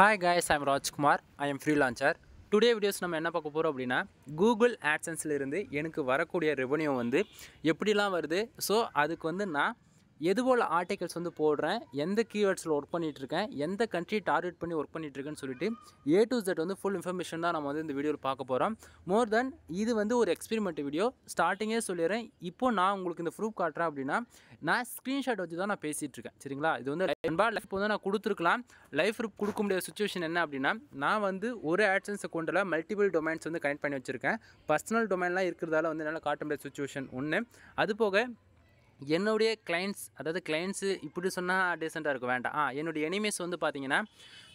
Hi guys, I'm Rajkumar. I am freelancer. Today videos நம்ம என்ன பார்க்க போறோம் அப்படினா Google AdSenseல இருந்து எனக்கு வரக்கூடிய ரெவென்யூ வந்து எப்படிலாம் வருது. சோ அதுக்கு வந்து நான் எதுபோல ஆர்டிகல்ஸ் வந்து போடுறேன், எந்த கீவேர்ட்ஸ்ல வர்க் பண்ணிட்டு இருக்கேன், எந்த கண்ட்ரி டார்கெட் பண்ணி வர்க் பண்ணிட்டு இருக்கேன்னு சொல்லிட்டு A to Z வந்து full information தான் நம்ம வந்து இந்த வீடியோல பார்க்க போறோம். மோர் தென் இது வந்து ஒரு எக்ஸ்பெரிமெண்ட் வீடியோ. ஸ்டார்டிங்கே சொல்லிறேன். இப்போ நான் உங்களுக்கு இந்த ப்ரூஃப் காட்றேன் அப்படினா நான் ஸ்கிரீன்ஷாட் வச்சு தான் நான் பேசிட்டு இருக்கேன். சரிங்களா? இது வந்து லைவ் வந்து நான் கொடுத்துருக்கலாம். லைவ் ப்ரூஃப் கொடுக்க முடியாத சிச்சுவேஷன் என்ன அப்படினா நான் வந்து ஒரு AdSense அக்கவுண்ட்ல மல்டிபிள் டொமைன்ஸ் வந்து கனெக்ட் பண்ணி வச்சிருக்கேன். பர்சனல் டொமைன்லாம் இருக்கிறதால வந்து என்னால காட்ட முடியாத சிச்சுவேஷன் ஒன்று. அது போக என்னுடைய கிளைண்ட்ஸ், அதாவது கிளைண்ட்ஸு இப்படி சொன்னால் டீசெண்டாக இருக்க வேண்டாம். என்னுடைய எனிமீஸ் வந்து பார்த்தீங்கன்னா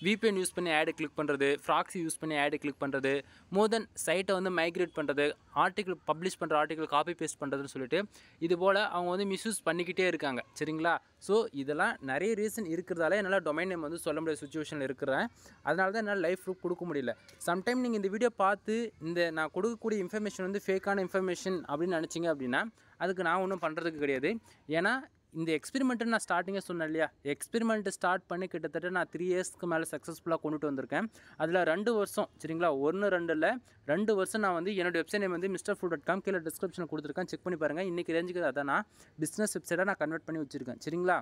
VPN யூஸ் பண்ணி ஆடு கிளிக் பண்ணுறது, ப்ராக்ஸி யூஸ் பண்ணி ஆடு கிளிக் பண்ணுறது, மோர் தென் சைட்டை வந்து மைக்ரேட் பண்ணுறது, ஆர்டிகிள் பப்ளிஷ் பண்ணுற ஆர்டிகிள் காப்பி பேஸ்ட் பண்ணுறதுன்னு சொல்லிட்டு இது போல் அவங்க வந்து மிஸ்யூஸ் பண்ணிக்கிட்டே இருக்காங்க. சரிங்களா? ஸோ இதெல்லாம் நிறைய ரீசன் இருக்கிறதால என்னால் டொமைன் நேம் வந்து சொல்ல முடியாத சுச்சுவேஷனில் இருக்கிறேன். அதனால தான் என்னால் லைஃப் ப்ரூஃப் கொடுக்க முடியல. சம்டைம் நீங்கள் இந்த வீடியோ பார்த்து இந்த நான் கொடுக்கக்கூடிய இன்ஃபர்மேஷன் வந்து ஃபேக்கான இன்ஃபர்மேஷன் அப்படின்னு நினச்சிங்க அப்படின்னா அதுக்கு நான் ஒன்றும் பண்ணுறதுக்கு கிடையாது. ஏன்னா இந்த எக்ஸ்பெரிமெண்ட்டு நான் ஸ்டார்டிங்கே சொன்னேன் இல்லையா, எக்ஸ்பெரிமெண்ட்டு ஸ்டார்ட் பண்ணி கிட்டத்தட்ட நான் 3 இயர்ஸ்க்கு மேலே சக்ஸஸ்ஃபுல்லாக கொண்டுட்டு வந்திருக்கேன். அதில் 2 வருஷம், சரிங்களா, 1 2 இல்லை 2 வருஷம் நான் வந்து என்னோடய வெப்சைட் நேம் வந்து mrfood.com கீழே டிஸ்கிரிப்ஷனில் கொடுத்துருக்கேன், செக் பண்ணி பாருங்கள். இன்றைக்கி ரேஞ்சுக்கு அதை நான் பிஸ்னஸ் வெப்சைட்டாக நான் கன்வெர்ட் பண்ணி வச்சுருக்கேன். சரிங்களா?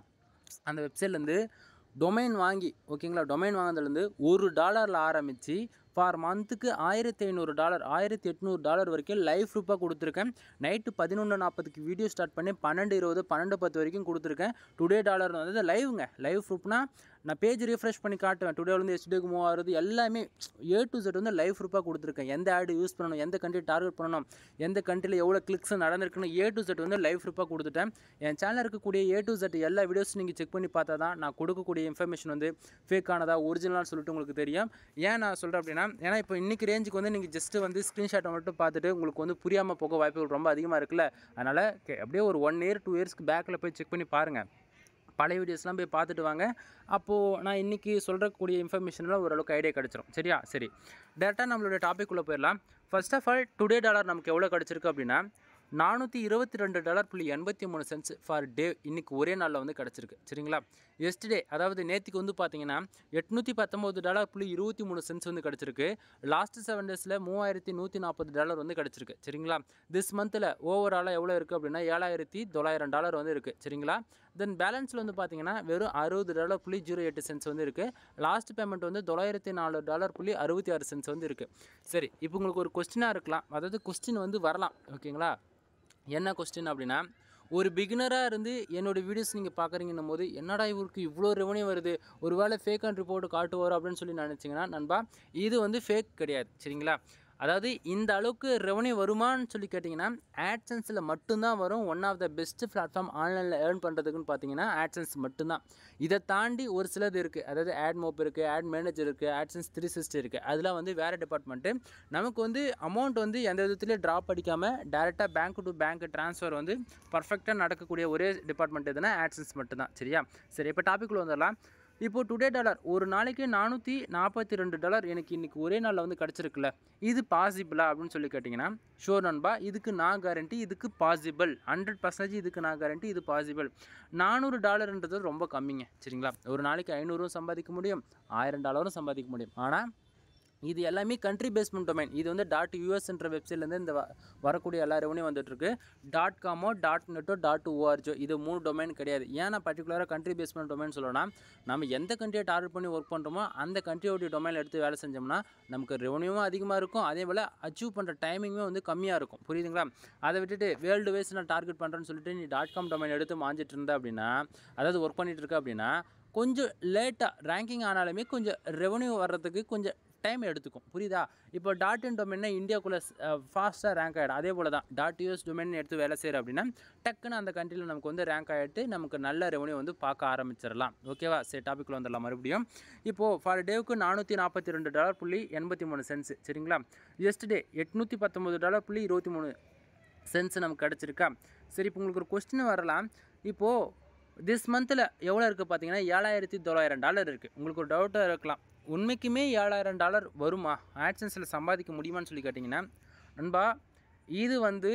அந்த வெப்சைட்லேருந்து டொமைன் வாங்கி, ஓகேங்களா, டொமைன் வாங்கினதுலேருந்து $1 ஆரம்பித்து ஃபார் மந்த்துக்கு $1500 $1800 வரைக்கும் லைவ் ப்ரூஃபாக கொடுத்துருக்கேன். நைட்டு 11:40க்கு வீடியோ ஸ்டார்ட் பண்ணி 12:20 12:10 வரைக்கும் கொடுத்துருக்கேன். டுடே டாலர் வந்து லைவுங்க. லைவ் ப்ரூஃப்னா நான் பேஜ் ரீஃப்ரெஷ் பண்ணி காட்டுவேன். டுடேலேருந்து HDக்கு மூவ் ஆகிறது எல்லாமே A to Z வந்து லைவ் ப்ரூஃபாக கொடுத்துருக்கேன். எந்த ஆடு யூஸ் பண்ணணும், எந்த கண்ட்ரி டார்கெட் பண்ணணும், எந்த கண்ட்ரியில் எவ்வளோ கிளிக்ஸ் நடந்திருக்குன்னு A to Z வந்து லைவ் ப்ரூஃபாக கொடுத்துட்டேன். என் சேனல் இருக்கக்கூடிய A to Z எல்லா வீடியோஸும் நீங்கள் செக் பண்ணி பார்த்தா தான் நான் கொடுக்கக்கூடிய இன்ஃபர்மேஷன் வந்து ஃபேக்கானதா ஒரிஜினலாக சொல்லிட்டு உங்களுக்கு தெரியும். ஏன் நான் சொல்கிறேன் அப்படின்னா, ஏன்னா இப்போ இன்றைக்கி ரேஞ்சுக்கு வந்து நீங்கள் ஜஸ்ட்டு வந்து ஸ்க்ரீன்ஷாட்டை மட்டும் பார்த்துட்டு உங்களுக்கு வந்து புரியாமல் போக வாய்ப்புகள் ரொம்ப அதிகமாக இருக்குல்ல. அதனால் அப்படியே ஒரு 1 year 2 yearsக்கு பேக்கில் போய் செக் பண்ணி பாருங்கள். பழைய வீடியோஸ்லாம் போய் பார்த்துட்டு வாங்க. அப்போது நான் இன்றைக்கி சொல்கிறக்கூடிய இன்ஃபர்மேஷன்லாம் ஓரளவுக்கு ஐடியா கிடச்சிரும். சரியா? சரி, டேரெக்டாக நம்மளோட டாபிக் உள்ளே போயிடலாம். First of all today dollar நமக்கு எவ்வளோ கிடச்சிருக்கு அப்படின்னா $422.83 ஃபார் டே இன்றைக்கி ஒரே நாளில் வந்து கிடச்சிருக்கு. சரிங்களா? எஸ்டே, அதாவது நேற்றுக்கு வந்து பார்த்தீங்கன்னா $819.23 வந்து கிடச்சிருக்கு. லாஸ்ட் 7 டேஸில் $3140 வந்து கிடச்சிருக்கு. சரிங்களா? திஸ் மந்தில் ஓவராலாக எவ்வளோ இருக்குது அப்படின்னா $7900 வந்து இருக்குது. சரிங்களா? தென் பேலன்ஸில் வந்து பார்த்தீங்கன்னா வெறும் $60.08 வந்து இருக்குது. லாஸ்ட் பேமெண்ட் வந்து $904.66 வந்து இருக்குது. சரி, இப்போ உங்களுக்கு ஒரு கொஸ்டினாக இருக்கலாம், அதாவது கொஸ்டின் வந்து வரலாம். ஓகேங்களா? என்ன கொஸ்டின் அப்படின்னா, ஒரு பிகினராக இருந்து என்னோடய வீடியோஸ் நீங்கள் பார்க்குறீங்கன்னும் போது என்னடா இவருக்கு இவ்வளோ ரெவன்யூ வருது, ஒரு வேளை ஃபேக் அண்ட் ரிப்போர்ட் காட்டுவார் அப்படின்னு சொல்லி நினச்சிங்கன்னா நண்பா, இது வந்து ஃபேக் கிடையாது. சரிங்களா? அதாவது இந்த அளவுக்கு ரெவன்யூ வருமானு சொல்லி கேட்டிங்கன்னா AdSenseல மட்டும்தான் வரும். One of the best platform ஆன்லைனில் ஏர்ன் பண்ணுறதுக்குன்னு பார்த்தீங்கன்னா AdSense மட்டும்தான். இதை தாண்டி ஒரு சிலது இருக்குது, அதாவது AdMob இருக்குது, Ad Manager இருக்குது, AdSense 360 இருக்குது. அதெல்லாம் வந்து வேறு டிபார்ட்மெண்ட்டு. நமக்கு வந்து அமௌண்ட் வந்து எந்த விதத்துலேயும் ட்ராப் அடிக்காமல் டேரெக்டாக பேங்க் டு பேங்க் ட்ரான்ஸ்ஃபர் வந்து பர்ஃபெக்டாக நடக்கக்கூடிய ஒரே டிபார்ட்மெண்ட் எதுனா AdSense மட்டும்தான். சரியா? சரி, இப்போ டாபிக்குள்ளே வந்துடலாம். இப்போது டுடே டாலர் ஒரு நாளைக்கு $442 எனக்கு இன்றைக்கி ஒரே நாளில் வந்து கிடச்சிருக்குல்ல, இது பாசிபிளா அப்படின்னு சொல்லி கேட்டிங்கன்னா ஷோர் நண்பா, இதுக்கு நான் கேரண்டி, இதுக்கு பாசிபிள் 100%. இதுக்கு நான் கேரண்டி, இது பாசிபிள். $400ன்றது ரொம்ப கம்மிங்க. சரிங்களா? ஒரு நாளைக்கு 500 சம்பாதிக்க முடியும், $1000 சம்பாதிக்க முடியும். ஆனால் இது எல்லாமே கண்ட்ரி பேஸ்மெண்ட் டொமைன். இது வந்து .US வெப்சைட்லேருந்து இந்த வரக்கூடிய எல்லா ரெவன்யூ வந்துட்டுருக்கு. .com .net .org இது 3 டொமைன் கிடையாது. ஏன்னா பர்டிகுலராக கண்ட்ரி பேஸ்மெண்ட் டொமைன் சொல்லணும்னா நம்ம எந்த கண்ட்ரியை டார்கெட் பண்ணி ஒர்க் பண்ணுறோமோ அந்த கண்ட்ரியோடைய டொமைனில் எடுத்து வேலை செஞ்சோம்னா நமக்கு ரெவன்யூவும் அதிகமாக இருக்கும், அதே போல் அச்சீவ் பண்ணுற டைமிங்குமே வந்து கம்மியாக இருக்கும். புரியுதுங்களா? அதை விட்டுட்டு வேர்ல்டு வைஸ் நான் டார்கெட் பண்ணுறேன்னு சொல்லிட்டு நீ .com டொமைன் எடுத்து மாஞ்சிட்டு இருந்த அப்படின்னா, அதாவது ஒர்க் பண்ணிகிட்டு இருக்க அப்படின்னா, கொஞ்சம் லேட்டாக ரேங்கிங் ஆனாலுமே கொஞ்சம் ரெவன்யூ வர்றதுக்கு கொஞ்சம் டைம் எடுத்துக்கும். புரியுதா? இப்போ .in டொமைன்னா இந்தியாவுக்குள்ளே ஃபாஸ்ட்டாக ரேங்க் ஆகிடும். அதே போல் தான் .us டொமைன் எடுத்து வேலை செய்கிற அப்படின்னா டக்குன்னு அந்த கண்ட்ரியில் நமக்கு வந்து ரேங்க் ஆகிட்டு நமக்கு நல்ல ரெவன்யூ வந்து பார்க்க ஆரம்பிச்சிடலாம். ஓகேவா? சரி, டாப்பிக்கில் வந்துடலாம் மறுபடியும். இப்போது ஃபார் டேவுக்கு $442.23. சரிங்களா? எஸ்டே $819.23 நமக்கு கிடச்சிருக்கா? சரி, இப்போ உங்களுக்கு ஒரு கொஸ்டின் வரலாம். இப்போது திஸ் மந்தில் எவ்வளோ இருக்குது பார்த்தீங்கன்னா $7900 இருக்குது. உங்களுக்கு ஒரு டவுட்டாக இருக்கலாம், உண்மைக்குமே $7000 வருமா, AdSenseல சம்பாதிக்க முடியுமான்னு சொல்லி கேட்டிங்கன்னா நண்பா, இது வந்து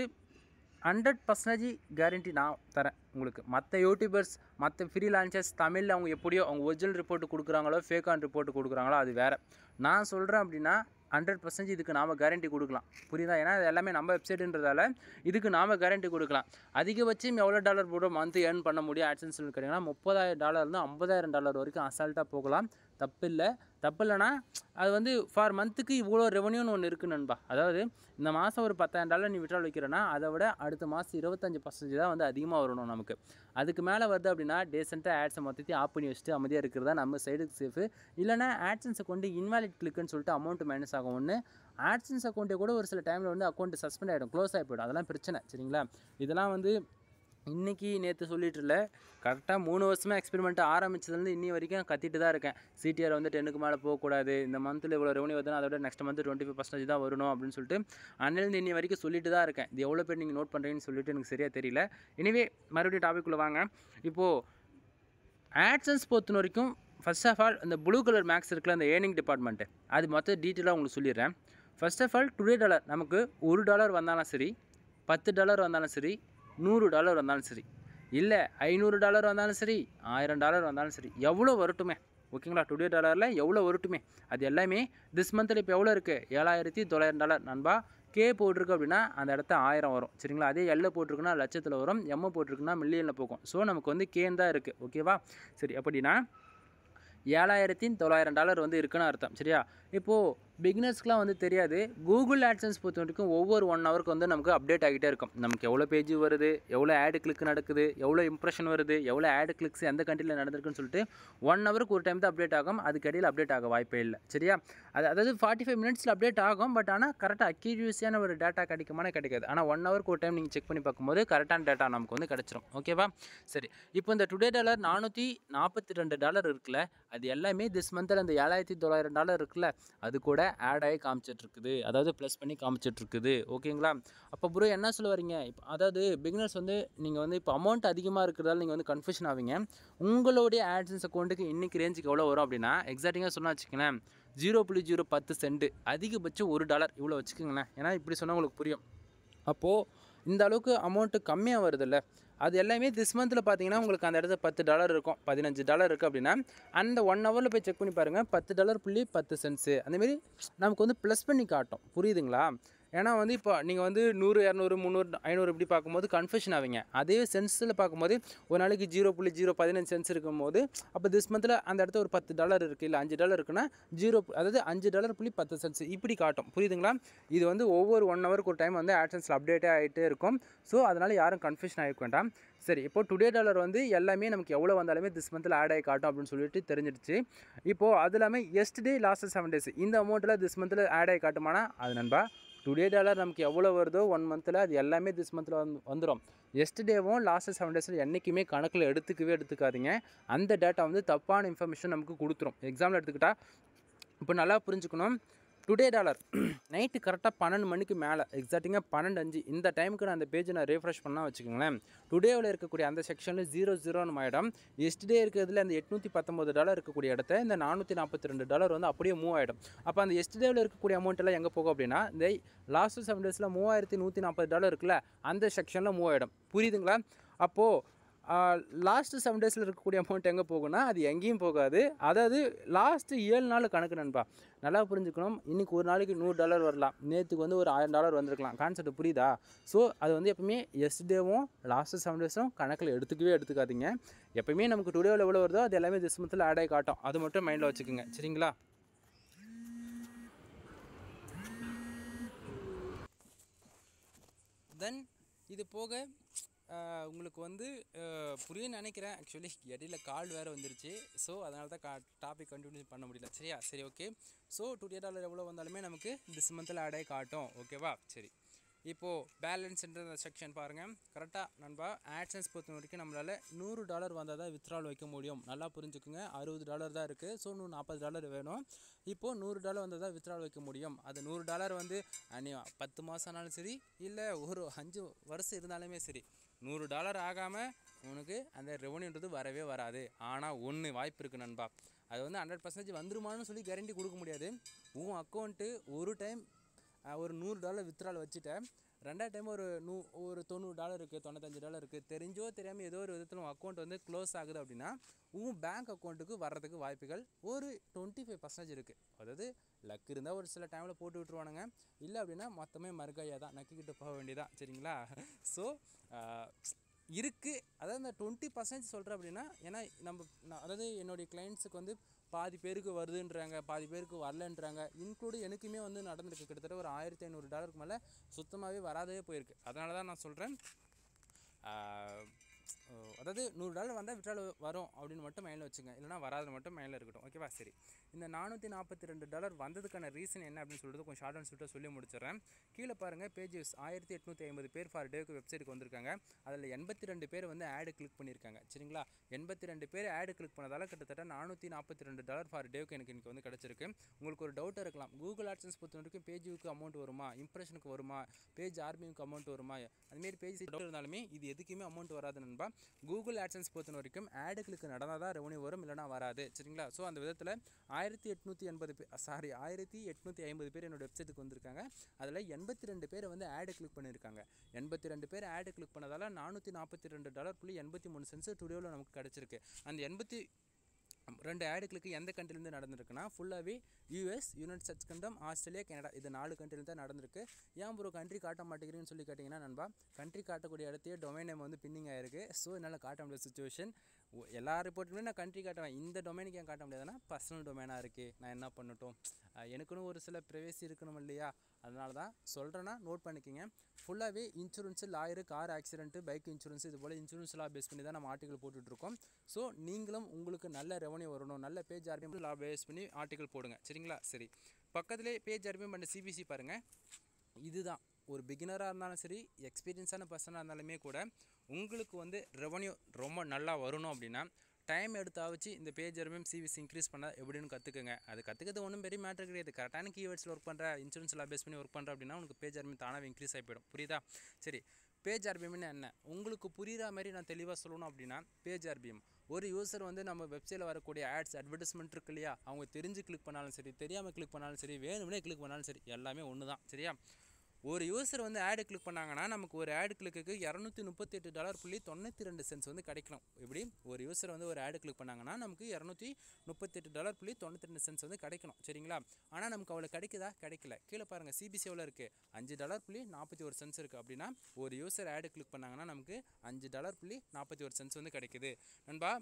100% கேரண்டி நான் தரேன் உங்களுக்கு. மற்ற யூடியூபர்ஸ், மற்ற ஃப்ரீலான்சர்ஸ் தமிழில் அவங்க எப்படியோ அவங்க ஒரிஜினல் ரிப்போர்ட் கொடுக்குறாங்களோ, ஃபேக்கான ரிப்போர்ட் கொடுக்குறாங்களோ அது வேறு. நான் சொல்கிறேன் அப்படின்னா 100% இதுக்கு நாம் கேரண்டி கொடுக்கலாம். புரியுதா? ஏன்னா இது எல்லாமே நம்ம வெப்சைட்டுன்றதால இதுக்கு நாம் கேரண்டி கொடுக்கலாம். அதிகபட்சம் எவ்வளோ டாலர் போட மந்த் ஏர்ன் பண்ண முடியும் ஆட்சன்ஸ் கேட்டிங்கன்னா $30,000 $50,000 வரைக்கும் அசால்ட்டாக போகலாம். தப்பு இல்லைனா அது வந்து ஃபார் மந்த்துக்கு இவ்வளோ ரெவன்யூன்னு ஒன்று இருக்குது நண்பா. அதாவது இந்த மாதம் ஒரு $10,000 நீ விட்ரால் வைக்கிறேன்னா அதை விட அடுத்த மாதம் 25% தான் வந்து அதிகமாக வரணும் நமக்கு. அதுக்கு மேலே வருது அப்படின்னா டீசெண்டாக ஆட்ஸை மொத்தத்தையும் ஆஃப் பண்ணி வச்சுட்டு அமைதியாக இருக்கிறதா நம்ம சைடுக்கு சேஃபு. இல்லைனா ஆட்சன்ஸை கொண்டு இன்வாலிட் கிளிக்குன்னு சொல்லிட்டு அமௌண்ட் மைனஸ் ஆகும். ஒன்று ஆட்சன்ஸ் அக்கௌண்ட்டை கூட ஒரு சில டைமில் வந்து அக்கௌண்ட் சஸ்பெண்ட் ஆகிடும், க்ளோஸ் ஆகி போய்டும். அதெல்லாம் பிரச்சனை. சரிங்களா? இதெல்லாம் வந்து இன்றைக்கி நேற்று சொல்லிட்டு இல்லை, கரெக்டாக 3 வருஷமாக எக்ஸ்பெரிமெண்ட் ஆரம்பிச்சதுலேருந்து இன்னி வரைக்கும் கத்திட்டு தான் இருக்கேன். சிடிஆர் வந்து 10க்கு மேலே போகக்கூடாது, இந்த மந்தில் இவ்வளோ ரெவன்யூ வருதுன்னா அதோட நெக்ஸ்ட் மந்த் 25% தான் வரணும் அப்படின்னு சொல்லிட்டு அன்னிலேருந்து இன்னி வரைக்கும் சொல்லிட்டு தான் இருக்கேன். இது எவ்வளோ பேர் நீங்கள் நோட் பண்ணுறீங்கன்னு சொல்லிட்டு எனக்கு சரியாக தெரியல. எனிவே மறுபடியும் டாபிக்குள்ளே வாங்க. இப்போது ஆட்சன்ஸ் பொறுத்த வரைக்கும் ஃபர்ஸ்ட் ஆஃப் ஆல் இந்த ப்ளூ கலர் மேக்ஸ் இருக்குல்ல, அந்த ஏர்னிங் டிபார்ட்மெண்ட்டு, அது மொத்தம் டீட்டெயிலாக உங்களுக்கு சொல்லிடுறேன். First of all today dollar நமக்கு $1 வந்தாலும் சரி, $10 வந்தாலும் சரி, $100 வந்தாலும் சரி, இல்லை $500 வந்தாலும் சரி, $1000 வந்தாலும் சரி, எவ்வளோ வரட்டுமே. ஓகேங்களா? டுடே டாலரில் எவ்வளோ வரட்டுமே அது எல்லாமே திஸ் மந்தில் இப்போ எவ்வளோ இருக்குது? $7,900 நண்பா. கே போட்டிருக்கு அப்படின்னா அந்த இடத்த 1000 வரும். சரிங்களா? அதே எல்ல போட்டிருக்குன்னா லட்சத்தில் வரும், எம்ம போட்டிருக்குன்னா மில்லியனில் போகும். ஸோ நமக்கு வந்து கேன் தான் இருக்குது. ஓகேவா? சரி, அப்படின்னா $7,900 வந்து இருக்குன்னு அர்த்தம். சரியா? இப்போது பிகினர்ஸ்க்குலாம் வந்து தெரியாது. கூகுள் ஆட்சன்ஸ் பொறுத்த வரைக்கும் ஒவ்வொரு 1 ஹவருக்கு வந்து நமக்கு அப்டேட் ஆகிட்டே இருக்கும். நமக்கு எவ்வளோ பேஜ் வருது, எவ்வளோ ஆடு கிளிக் நடக்குது, எவ்வளோ இம்ப்ரெஷன் வருது, எவ்வளோ ஆடு கிளிக்ஸ் எந்த கண்ட்ரியில் நடந்திருக்குன்னு சொல்லிட்டு 1 ஹவருக்கு ஒரு டைம் தான் அப்டேட் ஆகும். அதுக்கு இடையில் அப்டேட் ஆக வாய்ப்பே இல்லை. சரியா? அதாவது 45 மினிட்ஸில் அப்டேட் ஆகும். பட் ஆனால் கரெக்டாக அக்யூரஸியான ஒரு டேட்டா கிடைக்காது. ஆனால் 1 ஹவருக்கு ஒரு டைம் நீங்கள் செக் பண்ணி பார்க்கும்போது கரெக்டான டேட்டா நமக்கு வந்து கிடச்சிரும். ஓகேவா? சரி, இப்போ இந்த டுடே டாலர் $442 இருக்குல்ல, அது எல்லாமே திஸ் மந்தில் அந்த $7,900 இருக்குல்ல, அது கூட ஆட் ஆகி காமிச்சிட்ருக்குது. அதாவது ப்ளஸ் பண்ணி காமிச்சிட்ருக்குது. ஓகேங்களா? அப்போ ப்ரோ என்ன சொல்ல வரீங்க? இப்போ அதாவது பிகினர்ஸ் வந்து நீங்கள் வந்து இப்போ அமௌண்ட் அதிகமாக இருக்கிறதால நீங்கள் வந்து கன்ஃபியூஷன் ஆவீங்க. உங்களுடைய ஆட்சன்ஸ் அக்கௌண்ட்டுக்கு இன்றைக்கி ரேஞ்சுக்கு எவ்வளோ வரும் அப்படின்னா எக்ஸாக்டிங்காக சொன்னால் வச்சுக்கங்களேன், 0.010 சென்ட், அதிகபட்சம் $1 இவ்வளோ வச்சுக்கோங்களேன். ஏன்னா இப்படி சொன்னால் உங்களுக்கு புரியும். அப்போது இந்த அளவுக்கு அமௌண்ட்டு கம்மியாக வருதில்ல, அது எல்லாமே திஸ் மந்தில் பார்த்தீங்கன்னா உங்களுக்கு அந்த இடத்துல $10 இருக்கும், $15 இருக்குது அப்படின்னா அந்த 1 ஹவரில் போய் செக் பண்ணி பாருங்கள், $10.10 அந்தமாரி நமக்கு வந்து ப்ளஸ் பண்ணி காட்டும். புரியுதுங்களா? ஏன்னா வந்து இப்போ நீங்கள் வந்து 100, 200, 300, 500 இப்படி பார்க்கும்போது கன்ஃபியூஷன் ஆவீங்க. அதே சென்ஸில் பார்க்கும்போது ஒரு நாளைக்கு 0.015 சென்ஸ் இருக்கும்போது அப்போ திஸ் மந்தில் அந்த இடத்துல ஒரு $10 இருக்குது, இல்லை $5 இருக்குன்னா அதாவது $5.10 இப்படி காட்டும். புரியுதுங்களா? இது வந்து ஒவ்வொரு 1 ஹவருக்கு ஒரு டைம் வந்து ஆட்சன்ஸில் அப்டேட்டே ஆகிட்டே இருக்கும். ஸோ அதனால் யாரும் கன்ஃபியூஷன் ஆகிக்க வேண்டாம். சரி, இப்போ டுடே டாலர் வந்து எல்லாமே நமக்கு எவ்வளோ வந்தாலுமே திஸ் மந்தில் ஆட் ஆகி காட்டும் அப்படின்னு சொல்லிட்டு தெரிஞ்சிடுச்சு. இப்போது அது இல்லாமல் எஸ்டே லாஸ்ட் 7 days இந்த அமௌண்ட்டில் திஸ் மந்தில் ஆட் ஆகி காட்டுமானா அது நண்பா டுடே டாலர் நமக்கு எவ்வளோ வருதோ 1 மந்தில் அது எல்லாமே திஸ் மந்தில் வந்துடும். எஸ்டேவும் லாஸ்ட் 7 days என்றைக்குமே கணக்கில் எடுத்துக்காதீங்க. அந்த டேட்டா வந்து தப்பான இன்ஃபர்மேஷன் நமக்கு கொடுத்துரும். எக்ஸாம்பிள் எடுத்துக்கிட்டால் இப்போ நல்லா புரிஞ்சுக்கணும். டுடே டாலர் நைட்டு கரெக்டாக 12 மணிக்கு மேலே எக்ஸாக்டிங்காக 12:05 இந்த டைமுக்கு நான் அந்த பேஜை நான் ரீஃப்ரெஷ் பண்ணால் வச்சுக்கோங்களேன், டுடேவில் இருக்கக்கூடிய அந்த செக்ஷனில் 00 ஆகிடும். எஸ்டே இருக்கிறதுல அந்த $819 இருக்கக்கூடிய இடத்த இந்த $442 வந்து அப்படியே மூவ் ஆகிடும். அப்போ அந்த எஸ்டேவில் இருக்கக்கூடிய அமௌண்ட் எல்லாம் எங்கே போகும் அப்படின்னா இந்த லாஸ்ட் 7 days $3,140 இருக்குல்ல அந்த செக்ஷனில் மூவ் ஆகிடும். புரியுதுங்களா? அப்போது லாஸ்ட்டு 7 days இருக்கக்கூடிய அமௌண்ட் எங்கே போகும்னா அது எங்கேயும் போகாது. அதாவது லாஸ்ட்டு 7 நாள் கணக்கு நண்பா. நல்லா புரிஞ்சுக்கணும். இன்றைக்கி ஒரு நாளைக்கு $100 வரலாம், நேற்றுக்கு வந்து ஒரு $1000 வந்திருக்கலாம். கான்செப்ட் புரியுதா? ஸோ அது வந்து எப்பவுமே எஸ்டேவும் லாஸ்ட்டு 7 days கணக்கில் எடுத்துக்காதீங்க. எப்பவுமே நமக்கு டுடேவில் எவ்வளோ வருதோ அது எல்லாமே திஸ் மந்தில் ஆட் ஆகி காட்டும். அது மட்டும் மைண்டில் வச்சுக்கோங்க. சரிங்களா? தென் இது போக உங்களுக்கு வந்து புரியுன்னு நினைக்கிறேன். ஆக்சுவலி இடையில கால் வேறு வந்துருச்சு. ஸோ அதனால தான் டாபிக் கண்டினியூ பண்ண முடியல. சரியா? சரி, ஓகே. ஸோ டுடே டாலர் எவ்வளோ வந்தாலுமே நமக்கு திஸ் மந்தில் ஆட் ஆகி காட்டும். ஓகேவா? சரி, இப்போது பேலன்ஸ்ன்ற செக்ஷன் பாருங்கள். கரெக்டாக நண்பா ஆட்சன்ஸ் பொறுத்த வரைக்கும் நம்மளால் $100 வந்தால் தான் வித்ட்ரால் வைக்க முடியும். நல்லா புரிஞ்சுக்குங்க. $60 தான் இருக்குது. ஸோ $40 வேணும். இப்போது $100 வந்தால் தான் வித்ட்ரால் வைக்க முடியும். அது $100 வந்து 10 மாதம் ஆனாலும் சரி, இல்லை ஒரு 5 வருஷம் இருந்தாலுமே சரி, $100 ஆகாமல் உனக்கு அந்த ரெவன்யூன்றது வரவே வராது. ஆனால் ஒன்று வாய்ப்பு இருக்குது நண்பா. அது வந்து 100% வந்துருமான்னு சொல்லி கேரண்டி கொடுக்க முடியாது. உன் அக்கௌண்ட்டு ஒரு டைம் ஒரு $100 வித்ட்ரால் வச்சுட்டேன், ரெண்டாவது டைம் ஒரு $90 இருக்குது, $95 இருக்குது, தெரிஞ்சோ தெரியாமல் ஏதோ ஒரு விதத்தில் உங்கள் அக்கௌண்ட் வந்து க்ளோஸ் ஆகுது அப்படின்னா உங்கள் பேங்க் அக்கௌண்ட்டுக்கு வர்றதுக்கு வாய்ப்புகள் ஒரு 25% இருக்குது. அதாவது லக் இருந்தால் ஒரு சில டைமில் போட்டு விட்ருவானுங்க, இல்லை அப்படின்னா மொத்தமே மறுக்கையாக தான் நக்கிக்கிட்டு போக வேண்டியதான். சரிங்களா? ஸோ இருக்குது. அதாவது இந்த 20% சொல்கிறேன் அப்படின்னா, ஏன்னா அதாவது என்னுடைய கிளைண்ட்ஸுக்கு வந்து பாதி பேருக்கு வருதுன்றாங்க, பாதி பேருக்கு வரலன்றாங்க. இன்க்ளூடு எனக்குமே வந்து நடந்திருக்கு. கிட்டத்தட்ட ஒரு $1500 மேலே சுத்தமாகவே வராதே போயிருக்கு. அதனால தான் நான் சொல்கிறேன், அதாவது $100 வந்தால் விட்ரால் வரும் அப்படின்னு மட்டும் மைண்டில் வச்சுங்க, இல்லைனா வராது மட்டும் மைண்டில் இருக்கட்டும். ஓகேவா? சரி, இந்த $442 வந்ததுக்கான ரீசன் என்ன அப்படின்னு சொல்லிட்டு கொஞ்சம் ஷார்ட் அண்ட் ஸ்வீட்டாக சொல்லி முடிச்சிடறேன். கீழே பாருங்கள், பேஜஸ் 1850 பேர் ஃபார் டேக்கு வெப்சைட்டுக்கு வந்திருக்காங்க. அதில் 82 பேர் வந்து ஆடு கிளிக் பண்ணியிருக்காங்க. சரிங்களா? 82 பேர் ஆடு கிளிக் பண்ணதால் கிட்டத்தட்ட $442 ஃபார் டேக்கு எனக்கு இன்றைக்கி வந்து கிடச்சிருக்கு. உங்களுக்கு ஒரு டவுட்டாக இருக்கலாம், கூகுள் ஆட்சன்ஸ் பொறுத்த வரைக்கும் பேஜுக்கு அமௌண்ட் வருமா, இம்ப்ரெஷனுக்கு வருமா, பேஜ் ஆர்பிக்கு அமௌண்ட் வருமா, அதுமாரி பேஜ் டவுட் இருந்தாலுமே இது எதுக்குமே அமௌண்ட் வராது நண்பா. கூகுள் ஆட்சன்ஸ் பொறுத்த வரைக்கும் ஆடு கிளிக் நடந்தால் தான் ரெவன்யூ வரும், இல்லைனா வராது. சரிங்களா? ஸோ அந்த விதத்தில் 1850 பேர் என்னோட வெப்சைட்டுக்கு வந்திருக்காங்க. அதில் 82 பேர் வந்து ஆடு கிளிக் பண்ணியிருக்காங்க. 82 பேர் ஆடு கிளிக் பண்ணதால் $442.83 டுடேவில் நமக்கு கிடச்சிருக்கு. அந்த 82 ஆடுகளுக்கு எந்த கண்ட்ரிலேருந்து நடந்திருக்குன்னா ஃபுல்லாகவே US, United states kingdom, Australia, Canada, இது 4 கண்ட்ரியில் தான் நடந்திருக்கு. ஏன் ப்ரோ கண்ட்ரி காட்ட மாட்டேங்கிறீங்கன்னு சொல்லி கேட்டிங்கன்னா நண்பா, கண்ட்ரி காட்டக்கூடிய இடத்தையே டொமைன் நேம் வந்து பின்னிங் ஆகிருக்கு. ஸோ என்னால் காட்ட முடியாத சுச்சுவேஷன். எல்லா ரிப்போர்ட்டுமே நான் கண்ட்ரி காட்டுவேன், இந்த டொமைனுக்கு ஏன் காட்ட முடியாதுன்னா பர்சனல் டொமைனாக இருக்குது, நான் என்ன பண்ணட்டும், எனக்குன்னு ஒரு சில ப்ரைவேசி இருக்கணும் இல்லையா? அதனால தான் சொல்கிறேன்னா நோட் பண்ணிக்கோங்க. ஃபுல்லாகவே insurance, lawyer, car accident, bike insurance, இது போல் இன்சூரன்ஸ் லா பேஸ் பண்ணி தான் நம்ம ஆர்டிகல் போட்டுட்ருக்கோம். ஸோ நீங்களும் உங்களுக்கு நல்ல ரெவன்யூ வரணும், நல்ல பேஜ் ஆர்பிஎம் லா பேஸ் பண்ணி ஆர்டிகல் போடுங்க. சரிங்களா? சரி, பக்கத்துலேயே பேஜ் ஆர்பிஎம் அண்ட் சிபிசி பாருங்கள். இதுதான் ஒரு பிகினராக இருந்தாலும் சரி, எக்ஸ்பீரியன்ஸான பர்சனாக இருந்தாலுமே கூட உங்களுக்கு வந்து ரெவன்யூ ரொம்ப நல்லா வரணும் அப்படின்னா டைம் எடுத்தாவச்சு இந்த பேஜ் ஆர்பிஎம் சிபிசி இன்க்ரீஸ் பண்ண எப்படின்னு கற்றுக்குங்க. அது கற்றுக்கிறது ஒன்றும் பெரிய மேட்ரு கிடையாது. கரெக்டான கீவேர்ட்ஸில் ஒர்க் பண்ணுற, இன்சூரன்ஸ் லா பேஸ் பண்ணி ஒர்க் பண்ணுற அப்படின்னா உங்களுக்கு பேஜ் ஆர்பிஎம் தானாக இன்க்ரீஸ் ஆகி போயிடும். புரியுதா? சரி, பேஜ் ஆர்பிஎம்னு என்ன உங்களுக்கு புரிகிற மாதிரி நான் தெளிவாக சொல்லணும் அப்படின்னா, பேஜ் ஆர்பிஎம் ஒரு யூசர் வந்து நம்ம வெப்சைட்டில் வரக்கூடிய ஆட்ஸ், அட்வர்டைஸ்மெண்ட் இருக்கு இல்லையா, அவங்க தெரிஞ்சு கிளிக் பண்ணாலும் சரி, தெரியாமல் கிளிக் பண்ணாலும் சரி, வேணும்னே கிளிக் பண்ணாலும் சரி, எல்லாமே ஒன்று தான். சரியா? ஒரு யூசர் வந்து ஆடு கிளிக் பண்ணாங்கன்னா நமக்கு ஒரு ஆடு கிளிக்கு $238.92 வந்து கிடைக்கணும். இப்படி ஒரு யூசர் வந்து ஒரு ஆடு கிளிக் பண்ணாங்கன்னா நமக்கு $238.92 வந்து கிடைக்கணும். சரிங்களா? ஆனால் நமக்கு அவ்வளோ கிடைக்குதா? கிடைக்கல. கீழே பாருங்கள், சிபிசி எவ்வளோ இருக்குது, $5.41 இருக்குது. அப்படின்னா ஒரு யூசர் ஆடு கிளிக் பண்ணாங்கன்னா நமக்கு $5.41 வந்து கிடைக்குது நண்பா.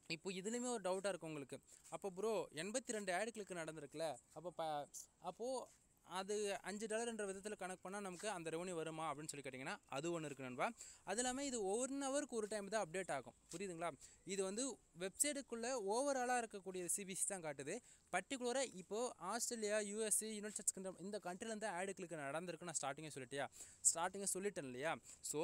இப்போ இதுலேயுமே ஒரு டவுட்டாக இருக்கும் உங்களுக்கு, அப்போ ப்ரோ 82 ஆடு கிளிக் நடந்திருக்குல்ல, அப்போது அது $5 விதத்தில் கணக்கு பண்ணால் நமக்கு அந்த ரெவன்யூ வருமா அப்படின்னு சொல்லி கேட்டிங்கன்னா அது ஒன்று இருக்குது நண்பா. அது இல்லாமல் இது 1 ஹவருக்கு ஒரு டைம் தான் அப்டேட் ஆகும். புரியுதுங்களா? இது வந்து வெப்சைட்டுக்குள்ளே ஓவராலாக இருக்கக்கூடிய சிபிசி தான் காட்டுது. பர்டிகுலராக இப்போது Australia, US, United states kingdom இந்த கண்ட்ரிலேருந்து ஆடு கிளிக் நடந்திருக்கு. நான் ஸ்டார்டிங்கே சொல்லிட்டேன் இல்லையா? ஸோ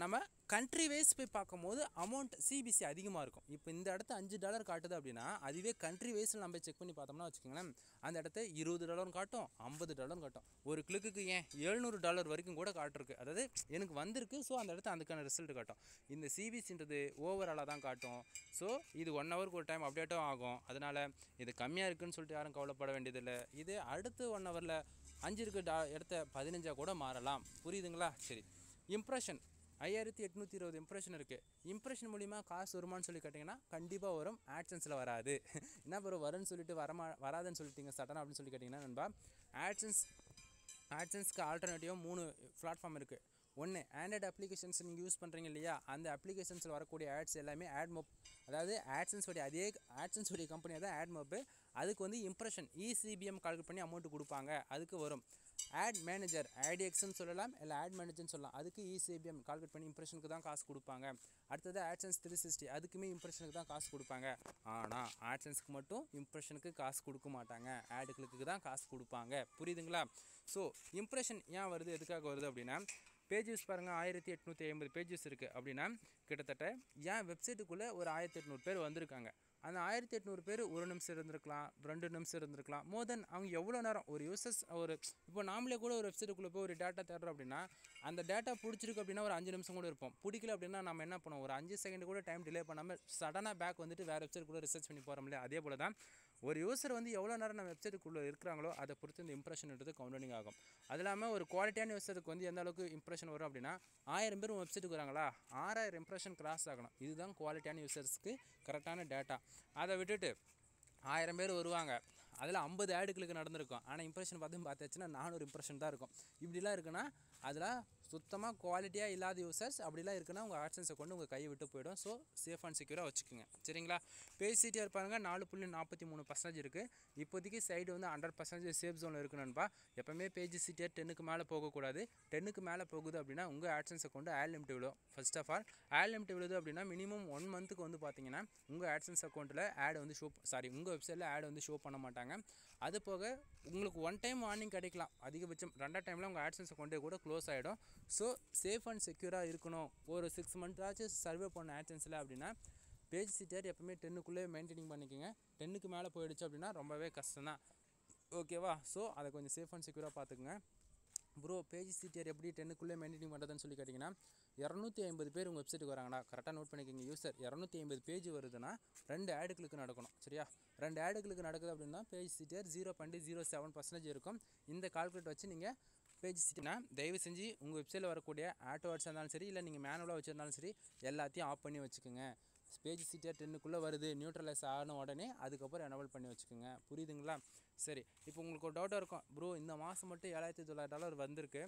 நம்ம கண்ட்ரி வைஸ் போய் பார்க்கும்போது அமௌண்ட் சிபிசி அதிகமாக இருக்கும். இப்போ இந்த இடத்த $5 காட்டுது அப்படின்னா அதுவே கண்ட்ரி வைஸில் நம்ம செக் பண்ணி பார்த்தோம்னா வச்சுக்கோங்களேன், அந்த இடத்த $20 காட்டும், $50 காட்டும், ஒரு கிளிக்கு ஏன் $700 வரைக்கும் கூட காட்டிருக்கு. அதாவது எனக்கு வந்திருக்கு. ஸோ அந்த இடத்த அதுக்கான ரிசல்ட் காட்டும். இந்த சிபிசின்றது ஓவராலாக தான் காட்டும். ஸோ இது 1 ஹவருக்கு ஒரு டைம் அப்டேட்டும் ஆகும். அதனால் இது கம்மியாக இருக்குதுன்னு சொல்லிட்டு யாரும் கவலைப்பட வேண்டியதில்லை. இது அடுத்து 1 ஹவரில் 5 இருக்க இடத்த 15 கூட மாறலாம். புரியுதுங்களா? சரி, இம்ப்ரெஷன் 5820 இம்ப்ரெஷன் இருக்குது. இம்ப்ரெஷன் மூலிமா காசு வருமானு சொல்லி கேட்டிங்கன்னா கண்டிப்பாக வரும். ஆட்சன்ஸில் வராது. என்ன பிறகு வரும்னு சொல்லிட்டு வராதுன்னு சொல்லிட்டீங்க சட்டனா அப்படின்னு சொல்லி கேட்டிங்கன்னா நண்பா, ஆட்சன்ஸ்க்கு ஆல்டர்னேட்டிவாக 3 பிளாட்ஃபார்ம் இருக்குது. ஒன்று, ஆண்ட்ராய்டு அப்ளிகேஷன்ஸ் நீங்கள் யூஸ் பண்ணுறீங்க இல்லையா, அந்த அப்ளிகேஷன்ஸில் வரக்கூடிய ஆட்ஸ் எல்லாமே ஆட்மோப், அதாவது ஆட்சன்ஸோடைய கம்பெனியாக தான் ஆட்மோப்பு. அதுக்கு வந்து இம்ப்ரெஷன் இசிபிஎம் கால்குலேட் பண்ணி அமௌண்ட்டு கொடுப்பாங்க, அதுக்கு வரும். ஆட் மேனேஜர் ஐடிஎக்ஸ்ன்னு சொல்லலாம், இல்லை ஆட் மேனேஜர்னு சொல்லலாம், அதுக்கு இசிபிஎம் கால்குலேட் பண்ணி இம்ப்ரெஷனுக்கு தான் காசு கொடுப்பாங்க. அடுத்தது ஆட்சன்ஸ் 360, அதுக்குமே இம்ப்ரெஷனுக்கு தான் காசு கொடுப்பாங்க. ஆனால் ஆட்சன்ஸ்க்கு மட்டும் இம்ப்ரெஷனுக்கு காசு கொடுக்க மாட்டாங்க, ஆடு கிளிக்கு தான் காசு கொடுப்பாங்க. புரியுதுங்களா? ஸோ இம்ப்ரெஷன் ஏன் வருது, எதுக்காக வருது அப்படின்னா, பேஜஸ் பாருங்கள், 1850 பேஜஸ் இருக்குது. அப்படின்னா கிட்டத்தட்ட என் வெப்சைட்டுக்குள்ளே ஒரு 1800 பேர் வந்திருக்காங்க. அந்த 1800 பேர் 1 நிமிஷம் இருந்திருக்கலாம், 2 நிமிஷம் இருந்திருக்கலாம், மோர் தென் அவங்க எவ்வளோ நேரம் ஒரு யூசர்ஸ் இப்போ நாமளே கூட ஒரு வெப்சைட்டுக்குள்ளே போய் ஒரு டேட்டா தேடுறோம் அப்படின்னா அந்த டேட்டா பிடிச்சிருக்கு அப்படின்னா ஒரு 5 நிமிஷம் கூட இருப்போம். பிடிக்கல அப்படின்னா நம்ம என்ன பண்ணுவோம், ஒரு 5 செகண்ட் கூட டைம் டிலே பண்ணாமல் சடனாக பேக் வந்துட்டு வேறு வெப்சைட் கூட ரிசர்ச் பண்ணி போகிறோம் இல்லையா? அதே போல் தான் ஒரு யூசர் வந்து எவ்வளோ நேரம் நம்ம வெப்சைட்டுக்குள்ளே இருக்கிறாங்களோ அதை பொறுத்து இந்த இம்ப்ரெஷன்ன்றது கவுண்டிங் ஆகும். அது இல்லாமல் ஒரு குவாலிட்டியான யூசருக்கு வந்து எந்த அளவுக்கு இம்ப்ரெஷன் வரும் அப்படின்னா 1000 பேர் வெப்சைட்டுக்கு வராங்களா 6000 இம்ப்ரெஷன் கிராஸ் ஆகணும். இதுதான் குவாலிட்டியான யூசர்ஸ்க்கு கரெக்டான டேட்டா. அதை விட்டுட்டு 1000 பேர் வருவாங்க, அதில் 50 ஆடுகளுக்கு நடந்திருக்கும், ஆனால் இம்ப்ரெஷன் பார்த்தாச்சுன்னா 400 இம்ப்ரெஷன் தான் இருக்கும். இப்படிலாம் இருக்குன்னா அதில் சுத்தமாக குவாலிட்டியாக இல்லாத யூசர்ஸ் அப்படிலாம் இருக்குன்னா உங்கள் ஆட்சன்ஸை கொண்டு உங்கள் கையை விட்டு போயிடும். ஸோ சேஃப் அண்ட் செக்யூராக வச்சுக்கோங்க. சரிங்களா? பேஜ் சிடிஆர் பாருங்கள் 4.43% இருக்குது. இப்போதைக்கு சைடு வந்து 100% சேஃப் ஜோனில் இருக்கணும்பா. எப்போவுமே பேஜ் சிடிஆர் 10க்கு மேலே போகக்கூடாது. 10க்கு மேலே போகுது அப்படின்னா உங்கள் ஆட்சன்ஸை கொண்டு ஆட் லிமிட் விழும். First of all ad limit விழுது அப்படின்னா மினிமம் 1 மந்த்துக்கு வந்து பார்த்தீங்கன்னா உங்கள் ஆட்சன்ஸ் அக்கௌண்ட்டில் ஆட் வந்து உங்கள் வெப்சைட்டில் ஆட் வந்து ஷோ பண்ண மாட்டாங்க. அது போக உங்களுக்கு 1 டைம் வார்னிங் கிடைக்கலாம், அதிகபட்சம் 2 டைமில் உங்கள் ஆட்சன்ஸ் அக்கௌண்ட்டே கூட க்ளோஸ் ஆகிடும். ஸோ சேஃப் அண்ட் செக்யூராக இருக்கணும். ஒரு 6 மந்த்தாச்சும் சர்வே பண்ண ஆட்சன்ஸில் அப்படின்னா பேஜ் சிடிஆர் எப்பவுமே 10க்குள்ளே மெயின்டைனிங் பண்ணிக்கோங்க. 10க்கு மேலே போயிடுச்சு அப்படின்னா ரொம்பவே கஷ்டம் தான். ஓகேவா? ஸோ அதை கொஞ்சம் சேஃப் அண்ட் செக்யூராக பார்த்துக்குங்க. ப்ரோ பேஜ் சிடிஆர் எப்படி 10க்குள்ளே மெயின்டைன் பண்ணுறதுன்னு சொல்லி கேட்டிங்கன்னா 250 பேர் உங்கள் வெப்சைட்டுக்கு வராங்கடா, கரெக்டாக நோட் பண்ணிக்கோங்க. யூசர் 250 பேஜ் வருதுன்னா 2 ஆடுகளுக்கு நடக்கணும். சரியா? 2 ஆடுகளுக்கு நடக்குது அப்படின்னா பேஜ் சிடிஆர் 0.07% இருக்கும். இந்த கால்குலேட் வச்சு நீங்கள் பேஜ் சிடிஆர்னா தயவு செஞ்சு உங்கள் வெப்சைட்டில் வரக்கூடிய ஆட்டோ ஆட்ஸாக இருந்தாலும் சரி, இல்லை நீங்கள் மேனுவலாக வச்சுருந்தாலும் சரி, எல்லாத்தையும் ஆஃப் பண்ணி வச்சுக்கோங்க. பேஜ் சிடிஆர் 10க்குள்ளே வருது நியூட்ரலைஸ் ஆன உடனே அதுக்கப்புறம் எனேபிள் பண்ணி வச்சுக்கோங்க. புரியுதுங்களா? சரி, இப்போ உங்களுக்கு ஒரு டவுட்டாக இருக்கும், ப்ரோ இந்த மாதம் மட்டும் $7,900 வந்திருக்கு,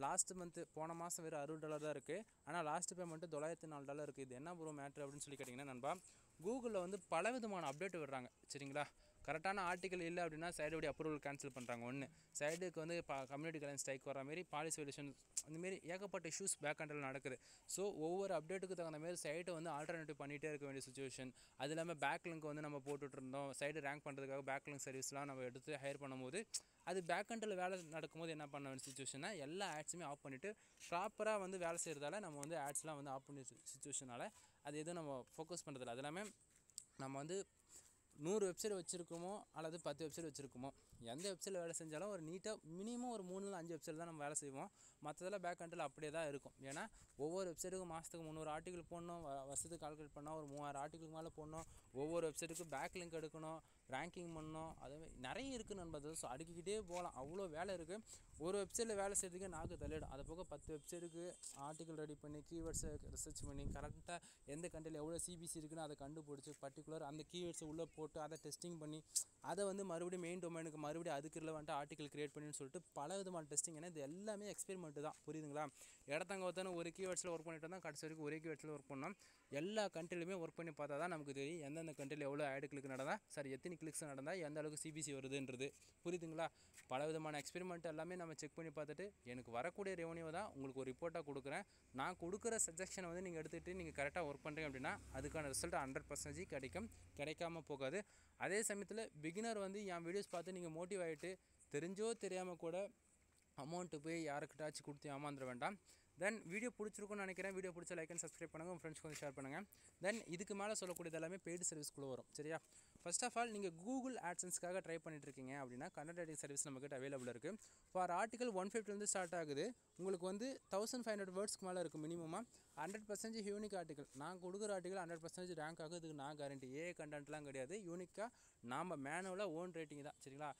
லாஸ்ட் மந்த்து போன மாதம் வெறும் $60 தான் இருக்குது, ஆனால் லாஸ்ட் பேமெண்ட்டு $904 இருக்குது, இது என்ன ப்ரோ மேட்ரு அப்படின்னு சொல்லி கேட்டிங்கன்னா நண்பா, கூகுளில் வந்து பல விதமான அப்டேட் விடுறாங்க. சரிங்களா? கரெக்டான ஆர்டிக்கல் இல்லை அப்படின்னா சைடுடைய அப்ரூவல் கேன்சல் பண்ணுறாங்க. ஒன்று சைடுக்கு வந்து கம்யூனிட்டி கைட்லைன் ஸ்ட்ரைக் வர மாரி பாலிசி வைலேஷன் இந்தமாரி ஏகப்பட்ட இஷ்யூஸ் பேக் ஹண்டில் நடக்குது. ஸோ ஒவ்வொரு அப்டேட்டுக்கு தகுந்த மாரி சைட்டை வந்து ஆல்டர்னேட்டிவ் பண்ணிகிட்டே இருக்க வேண்டிய சுச்சுவேஷன். அது இல்லாமல் பேக் லிங்க் வந்து நம்ம போட்டுட்ருந்தோம், சைடு ரேங்க் பண்ணுறதுக்காக பேக் லிங்க் சர்வீஸ்லாம் நம்ம எடுத்து ஹையர் பண்ணும்போது அது பேக் ஹண்டில் வேலை நடக்கும்போது என்ன பண்ண வேண்டிய சுச்சுவேஷன்னா எல்லா ஆட்ஸுமே ஆஃப் பண்ணிவிட்டு ப்ராப்பராக வந்து வேலை செய்கிறதால நம்ம வந்து ஆட்ஸ்லாம் வந்து ஆஃப் பண்ணி சுச்சுவேஷனால் அது எதுவும் நம்ம ஃபோக்கஸ் பண்ணுறதில்ல. அது எல்லாமே நம்ம வந்து 100 வெப்சைட் வச்சுருக்கோமோ அல்லது 10 வெப்சைட் வச்சுருக்கோமோ, எந்த வெப்சைட்டில் வேலை செஞ்சாலும் ஒரு நீட்டாக மினிமம் ஒரு 3-5 வெப்சைட் தான் நம்ம வேலை செய்வோம். மற்றதெல்லாம் பேக் ஹண்டில் அப்படியே தான் இருக்கும். ஏன்னா ஒவ்வொரு வெப்சைட்டுக்கும் மாதத்துக்கு 300 ஆர்டிக்கல் போடணும், வருஷத்துக்கு கால்குலேட் பண்ணால் ஒரு 3000 ஆர்டிக்கலுக்கு மேலே போடணும், ஒவ்வொரு வெப்சைட்டுக்கும் பேக் லிங்க் எடுக்கணும், ரேங்கிங் பண்ணணும், அதுமாதிரி நிறைய இருக்குது நண்பர். ஸோ அடுக்கிக்கிட்டே போகலாம், அவ்வளோ வேலை இருக்குது. ஒரு வெப்சைட்டில் வேலை செய்கிறதுக்கே நாக்கு தள்ளிடும். அது போக 10 வெப்சைட்டுக்கு ஆர்டிக்கல் ரெடி பண்ணி கீவேர்ட்ஸை ரிசர்ச் பண்ணி கரெக்டாக எந்த கண்ட்ரியில் எவ்வளோ சிபிசி இருக்குன்னு அதை கண்டுபிடிச்சி பர்டிகுலர் அந்த கீவேர்ட்ஸை உள்ளே போட்டு அதை டெஸ்டிங் பண்ணி அதை வந்து மறுபடியும் மெயின் டொமைனுக்கு மறுபடியும் அதுக்கு ரிலவெண்ட்டாக ஆர்டிக்கல் கிரியேட் பண்ணின்னு சொல்லிட்டு பல விதமான டெஸ்டிங். ஏன்னா இது எல்லாமே எக்ஸ்பெரிமெண்ட்டு தான். புரியுதுங்களா? இடத்தங்க ஒருத்தான ஒரு கீவேர்ட்ஸில் ஒர்க் பண்ணிட்டு தான் கடைசி வரைக்கும் ஒரே கீவேர்ட்ஸில் ஒர்க் பண்ணோம். எல்லா கண்ட்ரிலையுமே ஒர்க் பண்ணி பார்த்தா தான் நமக்கு தெரியும் எந்தெந்த கண்ட்ரியில் எவ்வளோ ஆடு கிளிக் நடந்தால் எத்தனை கிளிக்ஸ் நடந்தால் எந்த அளவுக்கு சிபிசி வருதுன்றது. புரியுதுங்களா? பல விதமான எக்ஸ்பெரிமெண்ட் எல்லாமே நம்ம செக் பண்ணி பார்த்துட்டு எனக்கு வரக்கூடிய ரெவன்யூ தான் உங்களுக்கு ஒரு ரிப்போர்ட்டாக கொடுக்குறேன். நான் கொடுக்குற சஜஷனை வந்து நீங்கள் எடுத்துகிட்டு நீங்கள் கரெக்டாக ஒர்க் பண்ணுறீங்க அப்படின்னா அதுக்கான ரிசல்ட் 100% கிடைக்கும், கிடைக்காமல் போகாது. அதே சமயத்தில் பிகினர் வந்து என் வீடியோஸ் பார்த்து நீங்கள் மோட்டிவ் ஆகிட்டு தெரிஞ்சோ தெரியாமல் கூட அமௌண்ட்டு போய் யாருக்கிட்டாச்சும் கொடுத்து ஏமாந்துட வேண்டாம். தென் வீடியோ பிடிச்சிருக்குன்னு நினைக்கிறேன். வீடியோ பிடிச்ச லைக் அண்ட் சப்ஸ்கிரைப் பண்ணுங்கள், உங்கள் ஃப்ரெண்ட்ஸ்க்கு வந்து ஷேர் பண்ணுங்கள். தென் இதுக்கு மேலே சொல்லக்கூடியது எல்லாமே பெய்டு சர்வீஸ்க்குள்ளே வரும். சரியா? ஃபர்ஸ்ட் ஆஃப் ஆல் நீங்கள் கூகுள் ஆட்சன்ஸ்க்காக ட்ரை பண்ணிட்டு இருக்கீங்க அப்படின்னா கண்டென்ட் ரைட்டிங் சர்வீஸ் நம்மக்கிட்ட அவைலபிள் இருக்குது. ஃபார் ஆர்டிகல் 150 ஸ்டார்ட் ஆகுது. உங்களுக்கு வந்து 1500 வேர்ட்ஸ்க்கு மேலே இருக்கும் மினிமமாக. 100% யூனிக் ஆர்டிகல். நான் கொடுக்குற ஆர்டிகல் 100% ரேங்க் ஆகும். இதுக்கு நான் கேரண்டி. கண்டென்ட்லாம் கிடையாது. யூனிக்காக நாம் மேனுவலாக ஓன் ரேட்டிங் தான். சரிங்களா?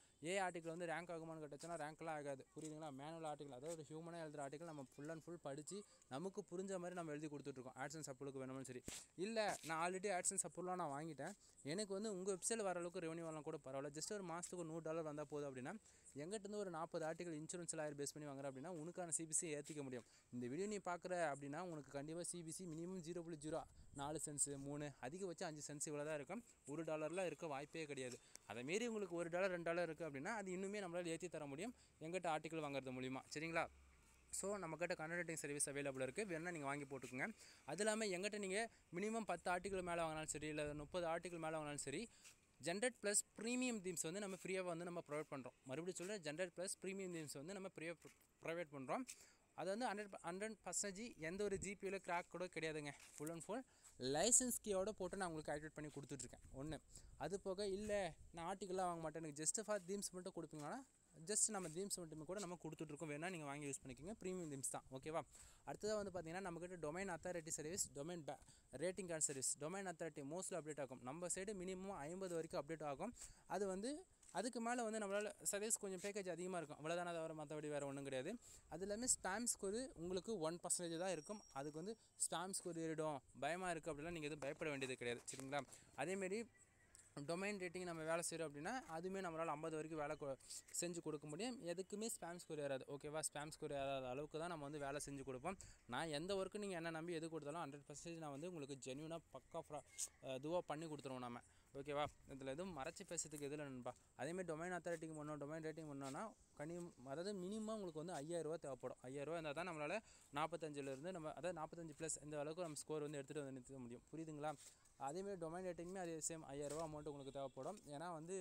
ஆர்டிகல் வந்து ரேங்க் ஆகுமான்னு கேட்டுச்சுன்னா ரேங்க்லாம் ஆகாது. புரியுதுங்களா? மேனுவல் ஆர்டிகல், அதாவது ஒரு ஹியூமனாக எழுதுகிற ஆர்டிகல் நம்ம ஃபுல் அண்ட் ஃபுல் படித்து நமக்கு புரிஞ்ச மாதிரி நம்ம எழுதி கொடுத்துட்ருக்கோம். ஆட்சன்ஸ் அப்ரூவலுக்கு வேணும்னு சரி. இல்லை நான் ஆல்ரெடி ஆட்சன்ஸ் அப்ரூவலாக நான் வாங்கிட்டேன், எனக்கு வந்து உங்கள் வெப்சைட்டில் வர அளவுக்கு ரெவன்யூ வரலாம் கூட பரவாயில்ல, ஜஸ்ட் ஒரு மாதத்துக்கு $100 வந்தால் போதும் அப்படின்னா எங்கிட்டேருந்து ஒரு 40 ஆர்டிகல் இன்சூரன்ஸ் லாயர் பேஸ் பண்ணி வாங்குறேன் அப்படின்னா உனக்கான சிபிசி ஏற்றிக்க முடியும். இந்த வீடியோ நீ பார்க்குற அப்படின்னா உனக்கு கண்டிப்பாக சிபிசி மினிமம் 0.04 சென்ட்ஸ் 3 அதிகபட்சம் 5 சென்ட்ஸ் இவ்வளோ தான் இருக்கும். $1 இருக்க வாய்ப்பே கிடையாது. அதேமாரி உங்களுக்கு $1 $2 இருக்குது அப்படின்னா அது இன்னுமே நம்மளால் ஏற்றி தர முடியும் எங்கிட்ட ஆர்டிக்கல் வாங்குறது மூலிமா. சரிங்களா? ஸோ நம்மக்கிட்ட கண்டென்ட் ரைட்டிங் சர்வீஸ் அவைலபிள் இருக்குது. வேணுன்னா நீங்கள் வாங்கி போட்டுக்கோங்க. அது இல்லாமல் எங்கிட்ட நீங்கள் மினிமம் 10 ஆர்டிக்கல் மேலே வாங்கினாலும் சரி, இல்லை 30 ஆர்டிக்கல் மேலே வாங்கினாலும் சரி, ஜென்ரேட் ப்ளஸ் ப்ரீமியம் தீம்ஸ் வந்து நம்ம ஃப்ரீயாக வந்து நம்ம ப்ரொவைட் பண்ணுறோம். மறுபடியும் சொல்கிறேன், ஜென்ரேட் ப்ளஸ் ப்ரீமியம் தீம்ஸ் வந்து நம்ம ஃப்ரீயாக ப்ரொவைட் பண்ணுறோம். அது வந்து 100% எந்த ஒரு ஜிபியில் கிராக் கூட கிடையாதுங்க. ஃபுல் அண்ட் ஃபுல் லைசன்ஸ் கீயோட போட்டு நான் உங்களுக்கு ஆக்டிவேட் பண்ணி கொடுத்துட்ருக்கேன். ஒன்று அது போக இல்லை நான் ஆர்டிக்கலாக வாங்க மாட்டேன், எனக்கு ஜஸ்ட் ஃபார் தீம்ஸ் மட்டும் கொடுப்பீங்கன்னா ஜஸ்ட் நம்ம தீம்ஸ் மட்டுமே கூட நம்ம கொடுத்துட்ருக்கோம். வேணால் நீங்கள் வாங்கி யூஸ் பண்ணிக்கோங்க. ப்ரீமியம் தீம்ஸ் தான். ஓகேவா? அடுத்ததாக வந்து பார்த்தீங்கன்னா நம்மக்கிட்ட domain authority service, domain rating card service. Domain authority mostly update ஆகும். நம்ம சைடு மினிமம் 50 வரைக்கும் அப்டேட் ஆகும். அது வந்து அதுக்கு மேலே வந்து நம்மளால் சர்வீஸ் கொஞ்சம் பேக்கேஜ் அதிகமாக இருக்கும். அவ்வளோதானே தவிர மற்றபடி வேறு ஒன்றும் கிடையாது. அது எல்லாமே ஸ்பேம் ஸ்கோர் உங்களுக்கு 1% தான் இருக்கும். அதுக்கு வந்து ஸ்பேம் ஸ்கோர் ஏறிடும், பயமாக இருக்குது அப்படிலாம் நீங்கள் எதுவும் பயப்பட வேண்டியது கிடையாது. சரிங்களா? அதேமாரி டொமைன் ரேட்டிங் நம்ம வேலை செய்கிறோம் அப்படின்னா அதுவுமே நம்மளால் 50 வரைக்கும் வேலை செஞ்சு கொடுக்க முடியும். எதுக்குமே ஸ்பேம் ஸ்கோர் ஏறாது. ஓகேவா? ஸ்பேம் ஸ்கோர் ஏறாத அளவுக்கு தான் நம்ம வந்து வேலை செஞ்சு கொடுப்போம். நான் எந்த ஒர்க்கு நீங்கள் என்ன நம்பி எது கொடுத்தாலும் 100% நான் வந்து உங்களுக்கு ஜென்யூனாக பக்கா இதுவாக பண்ணி கொடுத்துருவோம் நம்ம. ஓகேவா? இதில் எதுவும் மறைச்சி பேசுறதுக்கு எதில் நண்பா. அதேமாதிரி டொமைன் அத்தாரிட்டிக்கு பண்ணோம், டொமைன் ரேட்டிங் பண்ணோன்னா அதாவது மினிமம் உங்களுக்கு வந்து 5000 ரூபா தேவைப்படும். 5000 ரூபா இருந்தால் தான் நம்மளால் 45 நம்ம அதாவது 45+ இந்த அளவுக்கு நம்ம ஸ்கோர் வந்து எடுத்துகிட்டு வந்து நிறுத்த முடியும். புரியுதுங்களா? அதேமாதிரி டொமைன் ரேட்டிங்குமே அதே சேம் 5000 ரூபா அமௌண்ட் உங்களுக்கு தேவைப்படும். ஏன்னா வந்து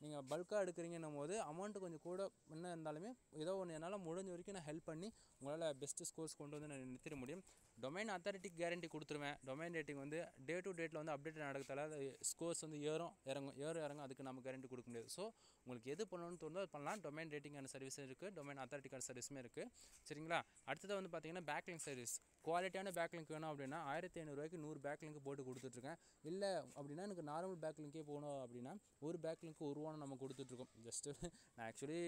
நீங்கள் பல்காக எடுக்கிறீங்கன்னும் போது அமௌண்ட்டு கொஞ்சம் கூட என்ன இருந்தாலுமே ஏதோ ஒன்று என்னால் முடிஞ்ச வரைக்கும் நான் ஹெல்ப் பண்ணி உங்களால் பெஸ்ட்டு ஸ்கோர்ஸ் கொண்டு வந்து நான் நிறுத்திட முடியும். டொமைன் அத்தாரிட்டிக்கு கேரண்டி கொடுத்துருவேன். டொமைன் ரேட்டிங் வந்து டே டு டேட்டில் வந்து அப்டேட் நடக்கிறதால ஸ்கோர்ஸ் வந்து ஏறும் இறங்கும். அதுக்கு நம்ம கேரண்டி கொடுக்க முடியாது. ஸோ உங்களுக்கு எது பண்ணணும்னு தோணுதோ அது பண்ணலாம். டொமைன் ரேட்டிங்கான சர்வீஸும் இருக்குது, டொமைன் அத்தாரிட்டிக்கான சர்வீஸுமே இருக்குது. சரிங்களா? அடுத்தது வந்து பார்த்தீங்கன்னா பேக்லிங்க் சர்வீஸ். குவாலிட்டியான பேக்லிங்க் வேணும் அப்படின்னா 1500 ரூபாய்க்கு 100 பேக்லிங்க் போட்டு கொடுத்துட்ருக்கேன். இல்லை அப்படின்னா எனக்கு நார்மல் பேக்லிங்கே போகணும் அப்படின்னா ஒரு பேக்லிங்க்கு 1 ரூபா நம்ம கொடுத்துட்ருக்கோம். ஜஸ்ட்டு நான் ஆக்சுவலி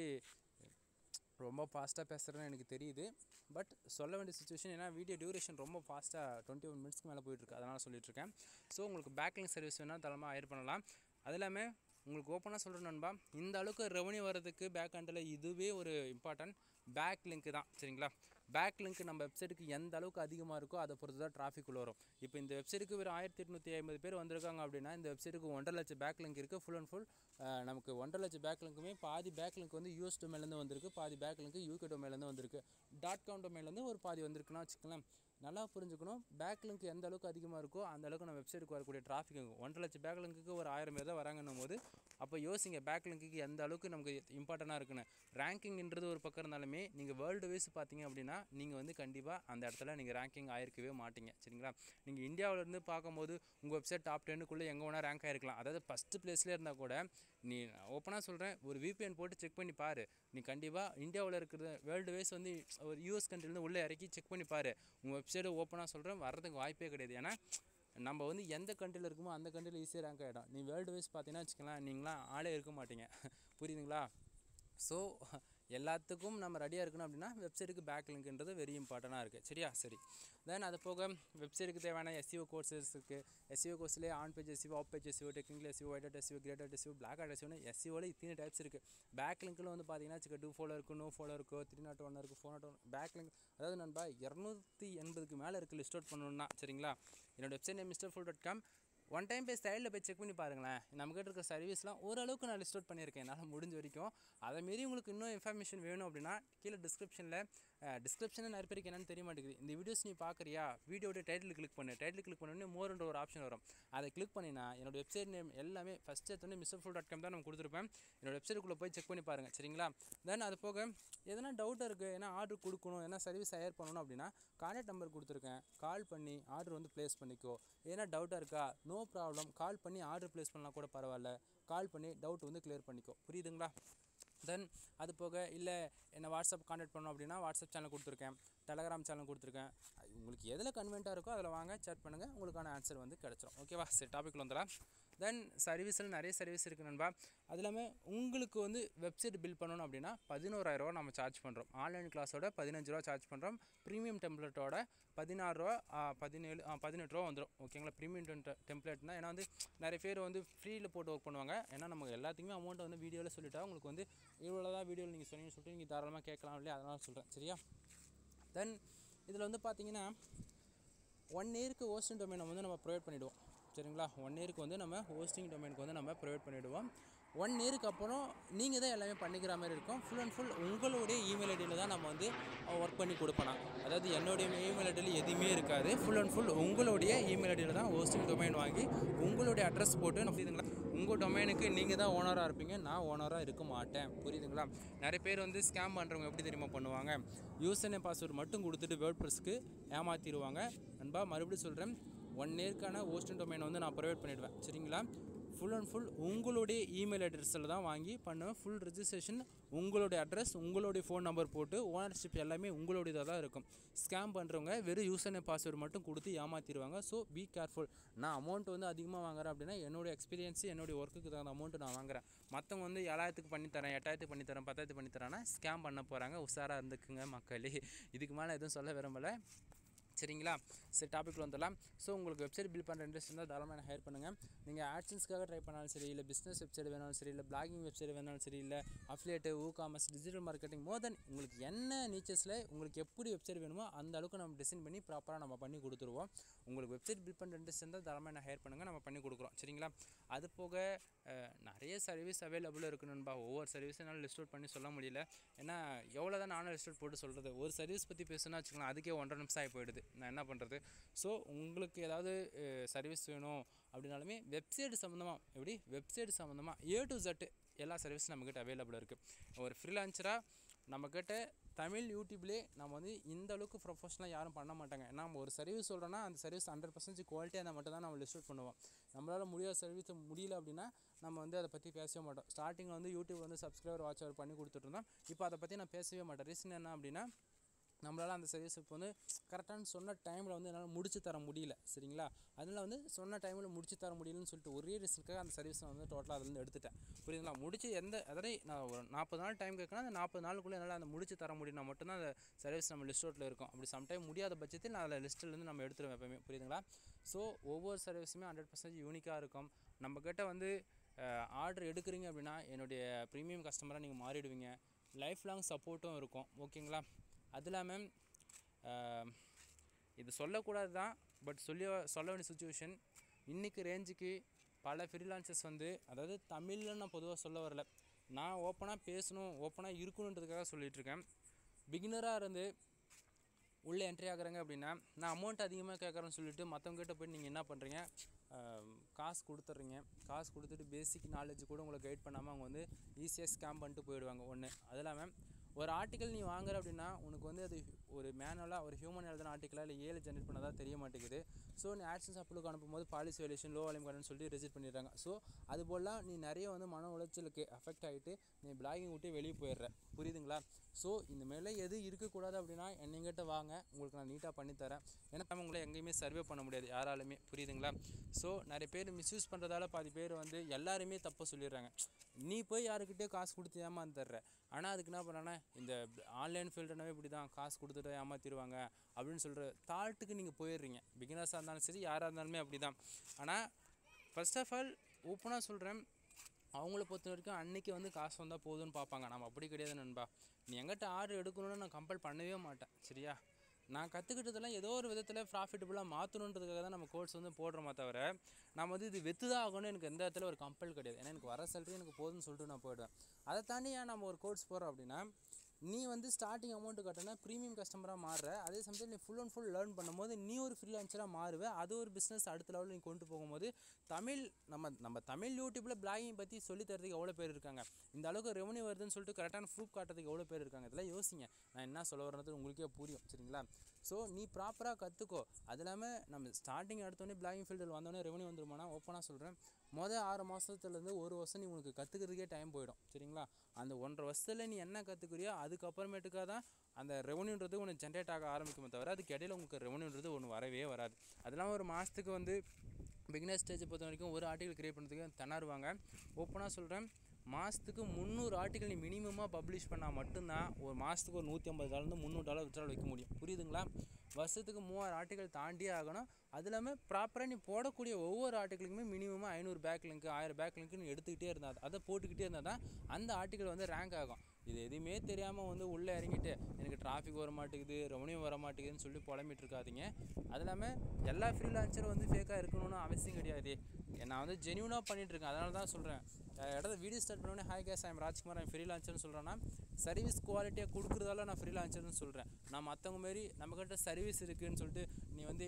ரொம்ப ஃபாஸ்ட்டாக பேசுகிறேன்னு எனக்கு தெரியுது. பட் சொல்ல வேண்டிய சுச்சுவேஷன், ஏன்னா வீடியோ டியூரேஷன் ரொம்ப ஃபாஸ்ட்டாக 21 மினிட்ஸ்க்கு மேலே போயிட்டுருக்கு. அதனால் சொல்லிட்டுருக்கேன். ஸோ உங்களுக்கு பேக்லிங்க் சர்வீஸ் வேணால் தரமாக ஹையர் பண்ணலாம். அது எல்லாமே உங்களுக்கு ஓப்பனாக சொல்கிறேன் நண்பா, இந்த அளவுக்கு ரெவன்யூ வர்றதுக்கு பேக் ஹண்டில் இதுவே ஒரு இம்பார்ட்டன்ட் பேக் லிங்க் தான். சரிங்களா? பேக் லிங்க் நம்ம வெப்சைட்டுக்கு எந்த அளவுக்கு அதிகமாக இருக்கோ அதை பொறுத்து தான் டிராஃபிக் உள்ள வரும். இப்போ இந்த வெப்சைட்டுக்கு ஒரு 1850 பேர் வந்திருக்காங்க அப்படின்னா இந்த வெப்சைட்டுக்கு 1.5 லட்சம் பேக் லிங்க் இருக்குது. ஃபுல் அண்ட் ஃபுல் நமக்கு 1.5 லட்சம் பேக் லிங்க்குமே பாதி பேக் லிங்க் வந்து யூஎஸ் டொமைன்லேருந்து வந்திருக்கு, பாதி பேக் லிங்க் யூகே டொமைன்லேருந்து வந்திருக்கு, .com டொமைன்லேருந்து ஒரு பாதி வந்திருக்குன்னா வச்சுக்கலாம். நல்லா புரிஞ்சுக்கணும். பேக் லிங்க் எந்த அளவுக்கு அதிகமாக இருக்கோ அந்த அளவுக்கு நம்ம வெப்சைட்டுக்கு வரக்கூடிய டிராஃபிக் இருக்கும். 1.5 லட்சம் பேக் லிங்க்கு ஒரு 1000 பேர் தான் வராங்கன்னும் போது அப்போ யோசிங்க பேக் லிங்க்கு எந்த அளவுக்கு நமக்கு இம்பார்ட்டண்ட்டாக இருக்குன்னு. ரேங்கிங்ன்றது ஒரு பக்கம் இருந்தாலுமே நீங்கள் வேர்ல்டு வைஸ் பார்த்தீங்க அப்படின்னா நீங்கள் வந்து கண்டிப்பாக அந்த இடத்துல நீங்கள் ரேங்கிங் ஆயிருக்கவே மாட்டீங்க. சரிங்களா? நீங்கள் இந்தியாவிலேருந்து பார்க்கும்போது உங்கள் வெப்சைட் டாப் 10க்குள்ளே எங்கே வேணால் ரேங்க் ஆகிருக்கலாம். அதாவது ஃபஸ்ட்டு ப்ளேஸ்லேயே இருந்தால் கூட நீ ஓப்பனாக சொல்கிறேன், ஒரு VPN போட்டு செக் பண்ணி பாரு. நீ கண்டிப்பாக இந்தியாவில் இருக்கிற வேர்ல்டு வைஸ் வந்து ஒரு US கண்ட்ரிலேருந்து உள்ளே இறக்கி செக் பண்ணி பாரு. உங்கள் வெப்சைட்டை ஓப்பனாக சொல்கிறேன் வர்றதுக்கு வாய்ப்பே கிடையாது. ஏன்னா நம்ம வந்து எந்த கண்ட்ரியில் இருக்குமோ அந்த கண்ட்ரியில் ஈஸியாக ரேங்க் ஆகிடும். நீ வேர்ல்டு வைஸ் பார்த்தீங்கன்னா வச்சுக்கலாம், நீங்களாம் ஆளே இருக்க மாட்டீங்க. புரியுதுங்களா? ஸோ எல்லாத்துக்கும் நம்ம ரெடியாக இருக்கணும் அப்படின்னா வெப்சைட்டுக்கு பேக் லிங்க்ன்றது வெரி இம்பார்ட்டண்ட்டாக இருக்குது. சரியா? சரி. தென் அது போக வெப்சைட்டுக்கு தேவையான SEO கோர்சஸ் இருக்குது. SEO கோர்ஸ்லேயே on page SEO, off page SEO, technical SEO, white hat SEO, grey hat SEO, black hat SEO, SEOவில் இத்தனை டைப்ஸ் இருக்குது. பேக் லிங்க்கில் வந்து பார்த்தீங்கன்னா டூ ஃபாலோ இருக்குது, நோ ஃபாலோ இருக்குது, 301 இருக்குது, 401 பேக் லிங்க். அதாவது நண்பா 280க்கு மேலே இருக்குது லிஸ்ட் அவுட் பண்ணணுன்னா. சரிங்களா? என்னோடய website name mrfull.com. One time போய் சைடில் போய் செக் பண்ணி பாருங்களேன். நம்மக்கிட்ட இருக்க சர்வீஸ்லாம் ஓரளவுக்கு நான் லிஸ்ட் அவுட் பண்ணியிருக்கேன் என்னால் முடிஞ்ச வரைக்கும். அதேமாரி உங்களுக்கு இன்னும் இன்ஃபர்மேஷன் வேணும் அப்படின்னா கீழே டிஸ்கிரிப்ஷனில் நிறைய பேருக்கு என்னென்னு தெரிய மாட்டேங்குது. இந்த வீடியோஸ் நீ பார்க்குறியா, வீடியோட டைட்டில் கிளிக் பண்ணோடனே மோர்ன்ற ஒரு ஆப்ஷன் வரும். அதை கிளிக் பண்ணினா என்னோடய வெப்சைட் நேம் எல்லாமே ஃபஸ்ட்டு எடுத்தோடனே mrfull.com தான் நம்ம கொடுத்துருப்பேன். என்னோடய வெப்சைட்டுக்குள்ளே போய் செக் பண்ணி பாருங்கள். சரிங்களா? தென் அது போக எதனா டவுட்டாக இருக்குது, ஏன்னா ஆர்டர் கொடுக்கணும், ஏன்னா சர்வீஸ் ஹையர் பண்ணணும் அப்படின்னா கான்டாக்ட் நம்பர் கொடுத்துருக்கேன். கால் பண்ணி ஆர்டர் வந்து ப்ளேஸ் பண்ணிக்கோ. ஏன்னா டவுட்டாக இருக்கா, நோ ப்ராப்ளம், கால் பண்ணி ஆர்டர் ப்ளேஸ் பண்ணலாம் கூட பரவாயில்ல. கால் பண்ணி டவுட் வந்து கிளியர் பண்ணிக்கோ. புரியுதுங்களா? தென் அது போக இல்லை என்னை வாட்ஸ்அப் கான்டாக்ட் பண்ணணும் அப்படின்னா வாட்ஸ்அப் சேனல் கொடுத்துருக்கேன், டெலகிராம் சேனல் கொடுத்துருக்கேன். உங்களுக்கு எதில் கன்வென்ட்டாக இருக்கோ அதில் வாங்க, சேட் பண்ணுங்கள், உங்களுக்கான ஆன்சர் வந்து கிடச்சிரும். ஓகேவா? சரி, டாபிக்கில் வந்துடலாம். தென் சர்வீஸில் நிறைய சர்வீஸ் இருக்குது நண்பா. அது இல்லாமல் உங்களுக்கு வந்து வெப்சைட் பில்ட் பண்ணணும் அப்படின்னா 11000 ரூபா நம்ம சார்ஜ் பண்ணுறோம். ஆன்லைன் கிளாஸோட 15 ரூபா சார்ஜ் பண்ணுறோம். ப்ரீமியம் டெம்ப்ளேட்டோட 16 ரூபா 18 ரூபா வந்துடும். ஓகேங்களா? ப்ரீமியம் டெம்ப்ளேட்னா ஏன்னா வந்து நிறைய பேர் வந்து ஃப்ரீயில் போட்டு ஒர்க் பண்ணுவாங்க. ஏன்னா நம்ம எல்லாத்துக்குமே அமௌண்ட்டை வந்து வீடியோவில் சொல்லிட்டா உங்களுக்கு வந்து இவ்வளோ தான் வீடியோவில் நீங்கள் சொன்னீங்கன்னு சொல்லிட்டு நீங்கள் தாராளமாக கேட்கலாம் இல்லையா? அதனால் சொல்கிறேன். சரியா? தென் இதில் வந்து பார்த்தீங்கன்னா 1 இயருக்கு ஹோஸ்டிங் டொமைனை வந்து நம்ம ப்ரொவைட் பண்ணிவிடுவோம். சரிங்களா? 1 இயருக்கு வந்து நம்ம ஹோஸ்டிங் டொமைனுக்கு வந்து நம்ம ப்ரொவைட் பண்ணிவிடுவோம். 1 இயருக்கு அப்புறம் நீங்கள் தான் எல்லாமே பண்ணிக்கிற மாதிரி இருக்கும். ஃபுல் அண்ட் ஃபுல் உங்களுடைய இமெயில் ஐடியில் தான் நம்ம வந்து ஒர்க் பண்ணி கொடுப்போம். அதாவது என்னுடைய இமெயில் ஐடியில் எதுவுமே இருக்காது. ஃபுல் அண்ட் ஃபுல் உங்களுடைய இமெயில் ஐடியில் தான் ஹோஸ்டிங் டொமைன் வாங்கி உங்களுடைய அட்ரஸ் போட்டு புரியுதுங்களா? உங்கள் டொமைனுக்கு நீங்கள் தான் ஓனராக இருப்பீங்க, நான் ஓனராக இருக்க மாட்டேன். புரியுதுங்களா? நிறைய பேர் வந்து ஸ்கேம் பண்ணுறவங்க எப்படி தெரியுமா பண்ணுவாங்க, யூசர் நேம் பாஸ்வேர்டு மட்டும் கொடுத்துட்டு வேர்ட்பிரஸ்க்கு ஏமாற்றிடுவாங்க. நண்பா மறுபடியும் சொல்கிறேன், 1 இயர்க்கான ஹோஸ்டிங் டொமைனை வந்து நான் ப்ரொவைட் பண்ணிவிடுவேன். சரிங்களா? ஃபுல் அண்ட் ஃபுல் உங்களுடைய இமெயில் அட்ரஸில் தான் வாங்கி பண்ணுவேன். ஃபுல் ரெஜிஸ்ட்ரேஷன் உங்களுடைய அட்ரஸ், உங்களுடைய ஃபோன் நம்பர் போட்டு ஓனர்ஷிப் எல்லாமே உங்களுடையதாக தான் இருக்கும். ஸ்கேம் பண்ணுறவங்க வெறும் யூசர் நேம் பாஸ்வேர்டு மட்டும் கொடுத்து ஏமாற்றிடுவாங்க. So be careful. நான் அமௌண்ட் வந்து அதிகமாக வாங்குறேன் அப்படின்னா என்னுடைய எக்ஸ்பீரியன்ஸு, என்னுடைய ஒர்க்குக்கு தகுந்த அமௌண்ட்டு நான் வாங்குறேன். மற்றவங்க வந்து 7,000க்கு பண்ணித்தரேன், 8,000க்கு பண்ணித்தரேன், 10,000க்கு பண்ணித்தரேன்னா ஸ்கேம் பண்ண போகிறாங்க. உஷாராக இருந்துக்குங்க மக்களே. இதுக்கு மேலே எதுவும் சொல்ல விரும்பலை. சரிங்களா? சரி, டாபிக்கில் வந்துடலாம். ஸோ உங்களுக்கு வெப்சைட் பில்ட் பண்ணுற இன்ட்ரெஸ்ட் இருந்தால் தாராளமாக என்ன ஹையர் பண்ணுங்கள். நீங்கள் ஆட்சன்ஸ்க்காக ட்ரை பண்ணாலும் சரி, இல்லை பிஸ்னஸ் வெப்சைட் வேணாலும் சரி, இல்லை பிளாகிங் வெப்சைட் வேணாலும் சரி, இல்லை அஃபிலியேட்டு, காமர்ஸ், டிஜிட்டல் மார்க்கெட்டிங், மோர் தென் உங்களுக்கு என்ன நீச்சஸில் உங்களுக்கு எப்படி வெப்சைட் வேணுமோ அந்த அளவுக்கு நம்ம டிசைன் பண்ணி ப்ராப்பராக நம்ம பண்ணி கொடுத்துருவோம். உங்களுக்கு வெப்சைட் பில்ட் பண்ணுற இன்ட்ரெஸ்ட் இருந்தால் தாராளமாக என்ன ஹையர் பண்ணுங்கள், நம்ம பண்ணி கொடுக்குறோம். சரிங்களா? அது போக நிறைய சர்வீஸ் அவைலபிளாக இருக்கணும்பா. ஒவ்வொரு சர்வீஸும் என்னால் லிஸ்ட் அவுட் பண்ணி சொல்ல முடியல. ஏன்னா எவ்வளோ தான் நானும் லிஸ்ட் அவுட் போட்டு சொல்கிறது. ஒரு சர்வீஸ் பற்றி பேசுனா வச்சுக்கலாம், அதுக்கே 1.5 நிமிஷம் ஆகி போயிடுது. நான் என்ன பண்ணுறது? ஸோ உங்களுக்கு ஏதாவது சர்வீஸ் வேணும் அப்படின்னாலுமே வெப்சைட் சம்மந்தமாக, வெப்சைட் சம்மந்தமாக A to Z எல்லா சர்வீஸும் நம்மக்கிட்ட அவைலபிளாக இருக்குது. ஒரு ஃப்ரீலான்சராக நம்மக்கிட்ட தமிழ் யூடியூப்லேயே நம்ம வந்து இந்த அளவுக்கு ப்ரொஃபஷனலாக யாரும் பண்ண மாட்டாங்க. நம்ம ஒரு சர்வீஸ் சொல்கிறோன்னா அந்த சர்வீஸ் 100% குவாலிட்டியாக இருந்தால் மட்டும் தான் நம்ம லிஸ்ட் அவுட் பண்ணுவோம். நம்மளால் முடியாத சர்வீஸ் முடியல அப்படின்னா நம்ம வந்து அதை பற்றி பேசவே மாட்டோம். ஸ்டார்டிங்கில் வந்து யூடியூப் வந்து சப்ஸ்கிரைபர் வாட்ச் அவர் பண்ணி கொடுத்துட்ருந்தோம். இப்போ அதை பற்றி நான் பேசவே மாட்டேன். ரீசன் என்ன அப்படின்னா, நம்மளால் அந்த சர்வீஸ் இப்போ வந்து கரெக்டான சொன்ன டைமில் வந்து என்னால் முடிச்சு தர முடியல. சரிங்களா? அதனால் வந்து சொன்ன டைமில் முடிச்சு தர முடியலன்னு சொல்லிட்டு ஒரே ரீசனுக்காக அந்த சர்வீஸை வந்து டோட்டலாக அதிலேருந்து எடுத்துட்டேன். புரியுதுங்களா? முடிச்சு அதாவது நான் ஒரு 40 நாள் டைம் கேட்குறேன். அந்த 40 நாளுக்குள்ளே என்னால் அந்த முடிச்சு தர முடியும்னா மட்டும்தான் அந்த சர்வீஸ் நம்ம லிஸ்ட் அவுட்டில் இருக்கும். அப்படி சம்டைம் முடியாத பட்சத்தில் நான் அதில் லிஸ்ட்டிலேருந்து நம்ம எடுத்துருவேன் எப்போயுமே. புரியுதுங்களா? ஸோ ஒவ்வொரு சர்வீஸுமே 100% யூனிக்காக இருக்கும். நம்மக்கிட்ட வந்து ஆர்டர் எடுக்கிறீங்க அப்படின்னா என்னுடைய ப்ரீமியம் கஸ்டமராக நீங்கள் மாறிடுவீங்க. லைஃப் லாங் சப்போர்ட்டும் இருக்கும். ஓகேங்களா? அது இல்லாமல் இது சொல்லக்கூடாது தான், பட் சொல்ல வேண்டிய சுச்சுவேஷன். இன்றைக்கி ரேஞ்சுக்கு பல ஃப்ரீலான்சர்ஸ் வந்து, அதாவது தமிழில் நான் பொதுவாக சொல்ல வரல, நான் ஓப்பனாக பேசணும், ஓப்பனாக இருக்கணுன்றதுக்காக சொல்லிகிட்ருக்கேன். பிகினராக இருந்து உள்ளே என்ட்ரி ஆகுறாங்க அப்படின்னா, நான் அமௌண்ட் அதிகமாக கேட்குறேன்னு சொல்லிவிட்டு மற்றவங்ககிட்ட போய்ட்டு நீங்கள் என்ன பண்ணுறீங்க, காசு கொடுத்துட்றீங்க. காசு கொடுத்துட்டு பேசிக் நாலேஜ் கூட உங்களை கைட் பண்ணாமல் அவங்க வந்து ஈஸியாக ஸ்கேம் பண்ணிட்டு போயிடுவாங்க. ஒன்று. அது இல்லாமல் ஒரு ஆர்டிக்கல் நீ வாங்குற அப்படின்னா உனக்கு வந்து அது ஒரு மேனுவலாக ஒரு ஹியூமன் எழுதின ஆர்டிக்கலாக இல்லை ஏழு ஜென்ரேட் பண்ணதாக தெரிய மாட்டேங்குது. ஸோ நீ ஆட்சன்ஸ் அப்ளுக்கு அனுப்பும்போது policy valuation, low volume content சொல்லிட்டு ரிஜெக்ட் பண்ணிடுறாங்க. ஸோ அதுபோல் நீ நிறைய வந்து மன உளைச்சலுக்கு அஃபெக்ட் ஆகிட்டு நீ பிளாகிங் விட்டு வெளியே போயிடுற. புரியுதுங்களா? ஸோ இந்த மேலே எது இருக்கக்கூடாது அப்படின்னா என்னங்கிட்ட வாங்க, உங்களுக்கு நான் நீட்டாக பண்ணித்தரேன். ஏன்னா நம்ம உங்களை எங்கேயுமே சர்வே பண்ண முடியாது யாராலுமே. புரியுதுங்களா? ஸோ நிறைய பேர் மிஸ்யூஸ் பண்ணுறதால பாதி பேர் வந்து எல்லாருமே தப்பு சொல்லிடுறாங்க. நீ போய் யாருக்கிட்டே காசு கொடுத்து ஏமாந்துடுற. ஆனால் அதுக்கு என்ன பண்ணானே, இந்த ஆன்லைன் ஃபீல்டுனாவே இப்படி தான், காசு கொடுத்துட்டு ஏமாற்றிடுவாங்க அப்படின்னு சொல்கிற தாட்டுக்கு நீங்கள் போயிடுறீங்க. பிகினர்ஸாக இருந்தாலும் சரி, யாராக இருந்தாலுமே அப்படி தான். ஆனால் ஃபர்ஸ்ட் ஆஃப் ஆல் ஓப்பனாக சொல்கிறேன், அவங்கள பொறுத்த வரைக்கும் அன்றைக்கி வந்து காசு வந்தால் போதும்னு பார்ப்பாங்க. நம்ம அப்படி கிடையாது நண்பா. நீ எங்கிட்ட ஆர்டர் எடுக்கணும்னு நான் கம்பல் பண்ணவே மாட்டேன். சரியா? நான் கற்றுக்கிட்டதெல்லாம் ஏதோ ஒரு விதத்தில் ப்ராஃபிட்டபுளாக மாற்றணுன்றதுக்காக தான் நம்ம கோர்ஸ் வந்து போடுறோமா தவிர, நம்ம வந்து இது வெத்து தான் ஆகணும்னு எனக்கு எந்த இடத்துல ஒரு கம்பல் கிடையாது. ஏன்னா எனக்கு வர சேலரி எனக்கு போதும்னு சொல்லிட்டு நான் போயிடுவேன். அதை தாண்டி ஏன் நம்ம ஒரு கோர்ஸ் போகிறோம் அப்படின்னா, நீ வந்து ஸ்டார்டிங் அமௌண்ட்டு கட்டினா ப்ரீமியம் கஸ்டமராக மாறுற. அதே சமயத்தில் நீ ஃபுல் அண்ட் ஃபுல் லேர்ன் பண்ணும்போது நீ ஒரு ஃப்ரீலான்சராக மாறுவேன். அது ஒரு பிஸ்னஸ் அடுத்த லெவலில் நீ கொண்டு போகும்போது நம்ம தமிழ் யூடியூப்பில் பிளாகிங் பற்றி சொல்லி தரதுக்கு எவ்வளோ பேர் இருக்காங்க. இந்த அளவுக்கு ரெவன்யூ வருதுன்னு சொல்லிட்டு கரெக்டான ப்ரூஃப் காட்டுறதுக்கு எவ்வளோ பேர் இருக்காங்க. இதெல்லாம் யோசிங்க. நான் என்ன சொல்ல வரது உங்களுக்கே புரியும். சரிங்களா? ஸோ நீ ப்ராப்பராக கற்றுக்கோ. அது இல்லாமல் நம்ம ஸ்டார்டிங் எடுத்தோடனே பிளாகிங் ஃபீல்டில் வந்தோடனே ரெவன்யூ வந்துருமானா, ஓப்பனாக சொல்கிறேன், 6 மாதத்துலேருந்து 1 வருஷம் நீ உனக்கு கற்றுக்கிறதுக்கே டைம் போயிடும். சரிங்களா? அந்த 1.5 வருஷத்தில் நீ என்ன கற்றுக்குறியோ அதுக்கப்புறமேட்டுக்காக தான் அந்த ரெவன்யூன்றது ஒன்று ஜென்ரேட் ஆக ஆரம்பிக்குமே தவிர, அதுக்கு இடையில உங்களுக்கு ரெவன்யூன்றது ஒன்று வரவே வராது. அது இல்லாமல் ஒரு மாதத்துக்கு வந்து பிகினர் ஸ்டேஜை பொறுத்த வரைக்கும் ஒரு ஆர்டிகல் கிரியேட் பண்ணுறதுக்கு திணறுவாங்க. ஓப்பனாக சொல்கிறேன், மாதத்துக்கு 300 ஆர்டிகல் நீ மினிமமாக பப்ளிஷ் பண்ணால் மட்டும்தான் ஒரு மாதத்துக்கு ஒரு $150 $300 விட்ரால் வைக்க முடியும். புரியுதுங்களா? வருஷத்துக்கு 3000 ஆர்டிகல் தாண்டியே ஆகணும். அது இல்லாமல் ப்ராப்பராக நீ போடக்கூடிய ஒவ்வொரு ஆர்டிக்கலுக்குமே மினிமமாக 500 பேக் லிங்க் 1000 பேக் லிங்க் நீ எடுத்துக்கிட்டே இருந்தால், அதை போட்டுக்கிட்டே இருந்தால் தான் அந்த ஆர்டிக்கல் வந்து ரேங்க் ஆகும். இது எதுவுமே தெரியாமல் வந்து உள்ளே இறங்கிட்டு எனக்கு டிராஃபிக் வர மாட்டேங்குது, ரெவன்யூ வர மாட்டேங்குதுன்னு சொல்லி புலம்பிட்டு இருக்காதிங்க. அது இல்லாமல் எல்லா ஃப்ரீலான்சரும் வந்து ஃபேக்காக இருக்கணும்னு அவசியம் கிடையாது. நான் வந்து ஜென்யூனாக பண்ணிகிட்ருக்கேன். அதனால தான் சொல்கிறேன். இடத்த வீடியோ ஸ்டார்ட் பண்ணோடனே hi guys I'm Rajkumar I'm ஃப்ரீலான்சர்னு சொல்கிறேன்னா, சர்வீஸ் குவாலிட்டியாக கொடுக்குறதால நான் ஃப்ரீலான்சர்னு சொல்கிறேன். நான் மற்றவங்க மாரி நம்மக்கிட்ட சர்வீஸ் இருக்குதுன்னு சொல்லிட்டு நீ வந்து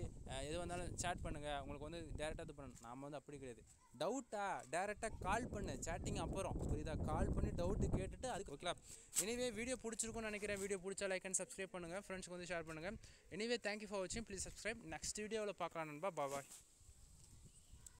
எது வந்தாலும் சேட் பண்ணுங்கள், உங்களுக்கு வந்து டேரெக்டாக இது பண்ணணும். நாம் வந்து அப்படி கிடையாது. டவுட்டா டேரெக்டாக கால் பண்ணு, சேட்டிங் அப்புறம். புரியுதா? கால் பண்ணி டவுட்டு கேட்டுட்டு அதுக்கு ஓகேங்களா? எனிவே வீடியோ பிடிச்சிருக்குன்னு நினைக்கிறேன். வீடியோ பிடிச்சா லைக் அண்ட் சப்ஸ்கிரைப் பண்ணுங்கள், ஃப்ரெண்ட்ஸ்க்கு வந்து ஷேர் பண்ணுங்கள். எனிவே தேங்க்யூ ஃபார் வாட்சிங். Please subscribe. நெக்ஸ்ட் வீடியோவில் பார்க்கலாம் நண்பா. பாய்.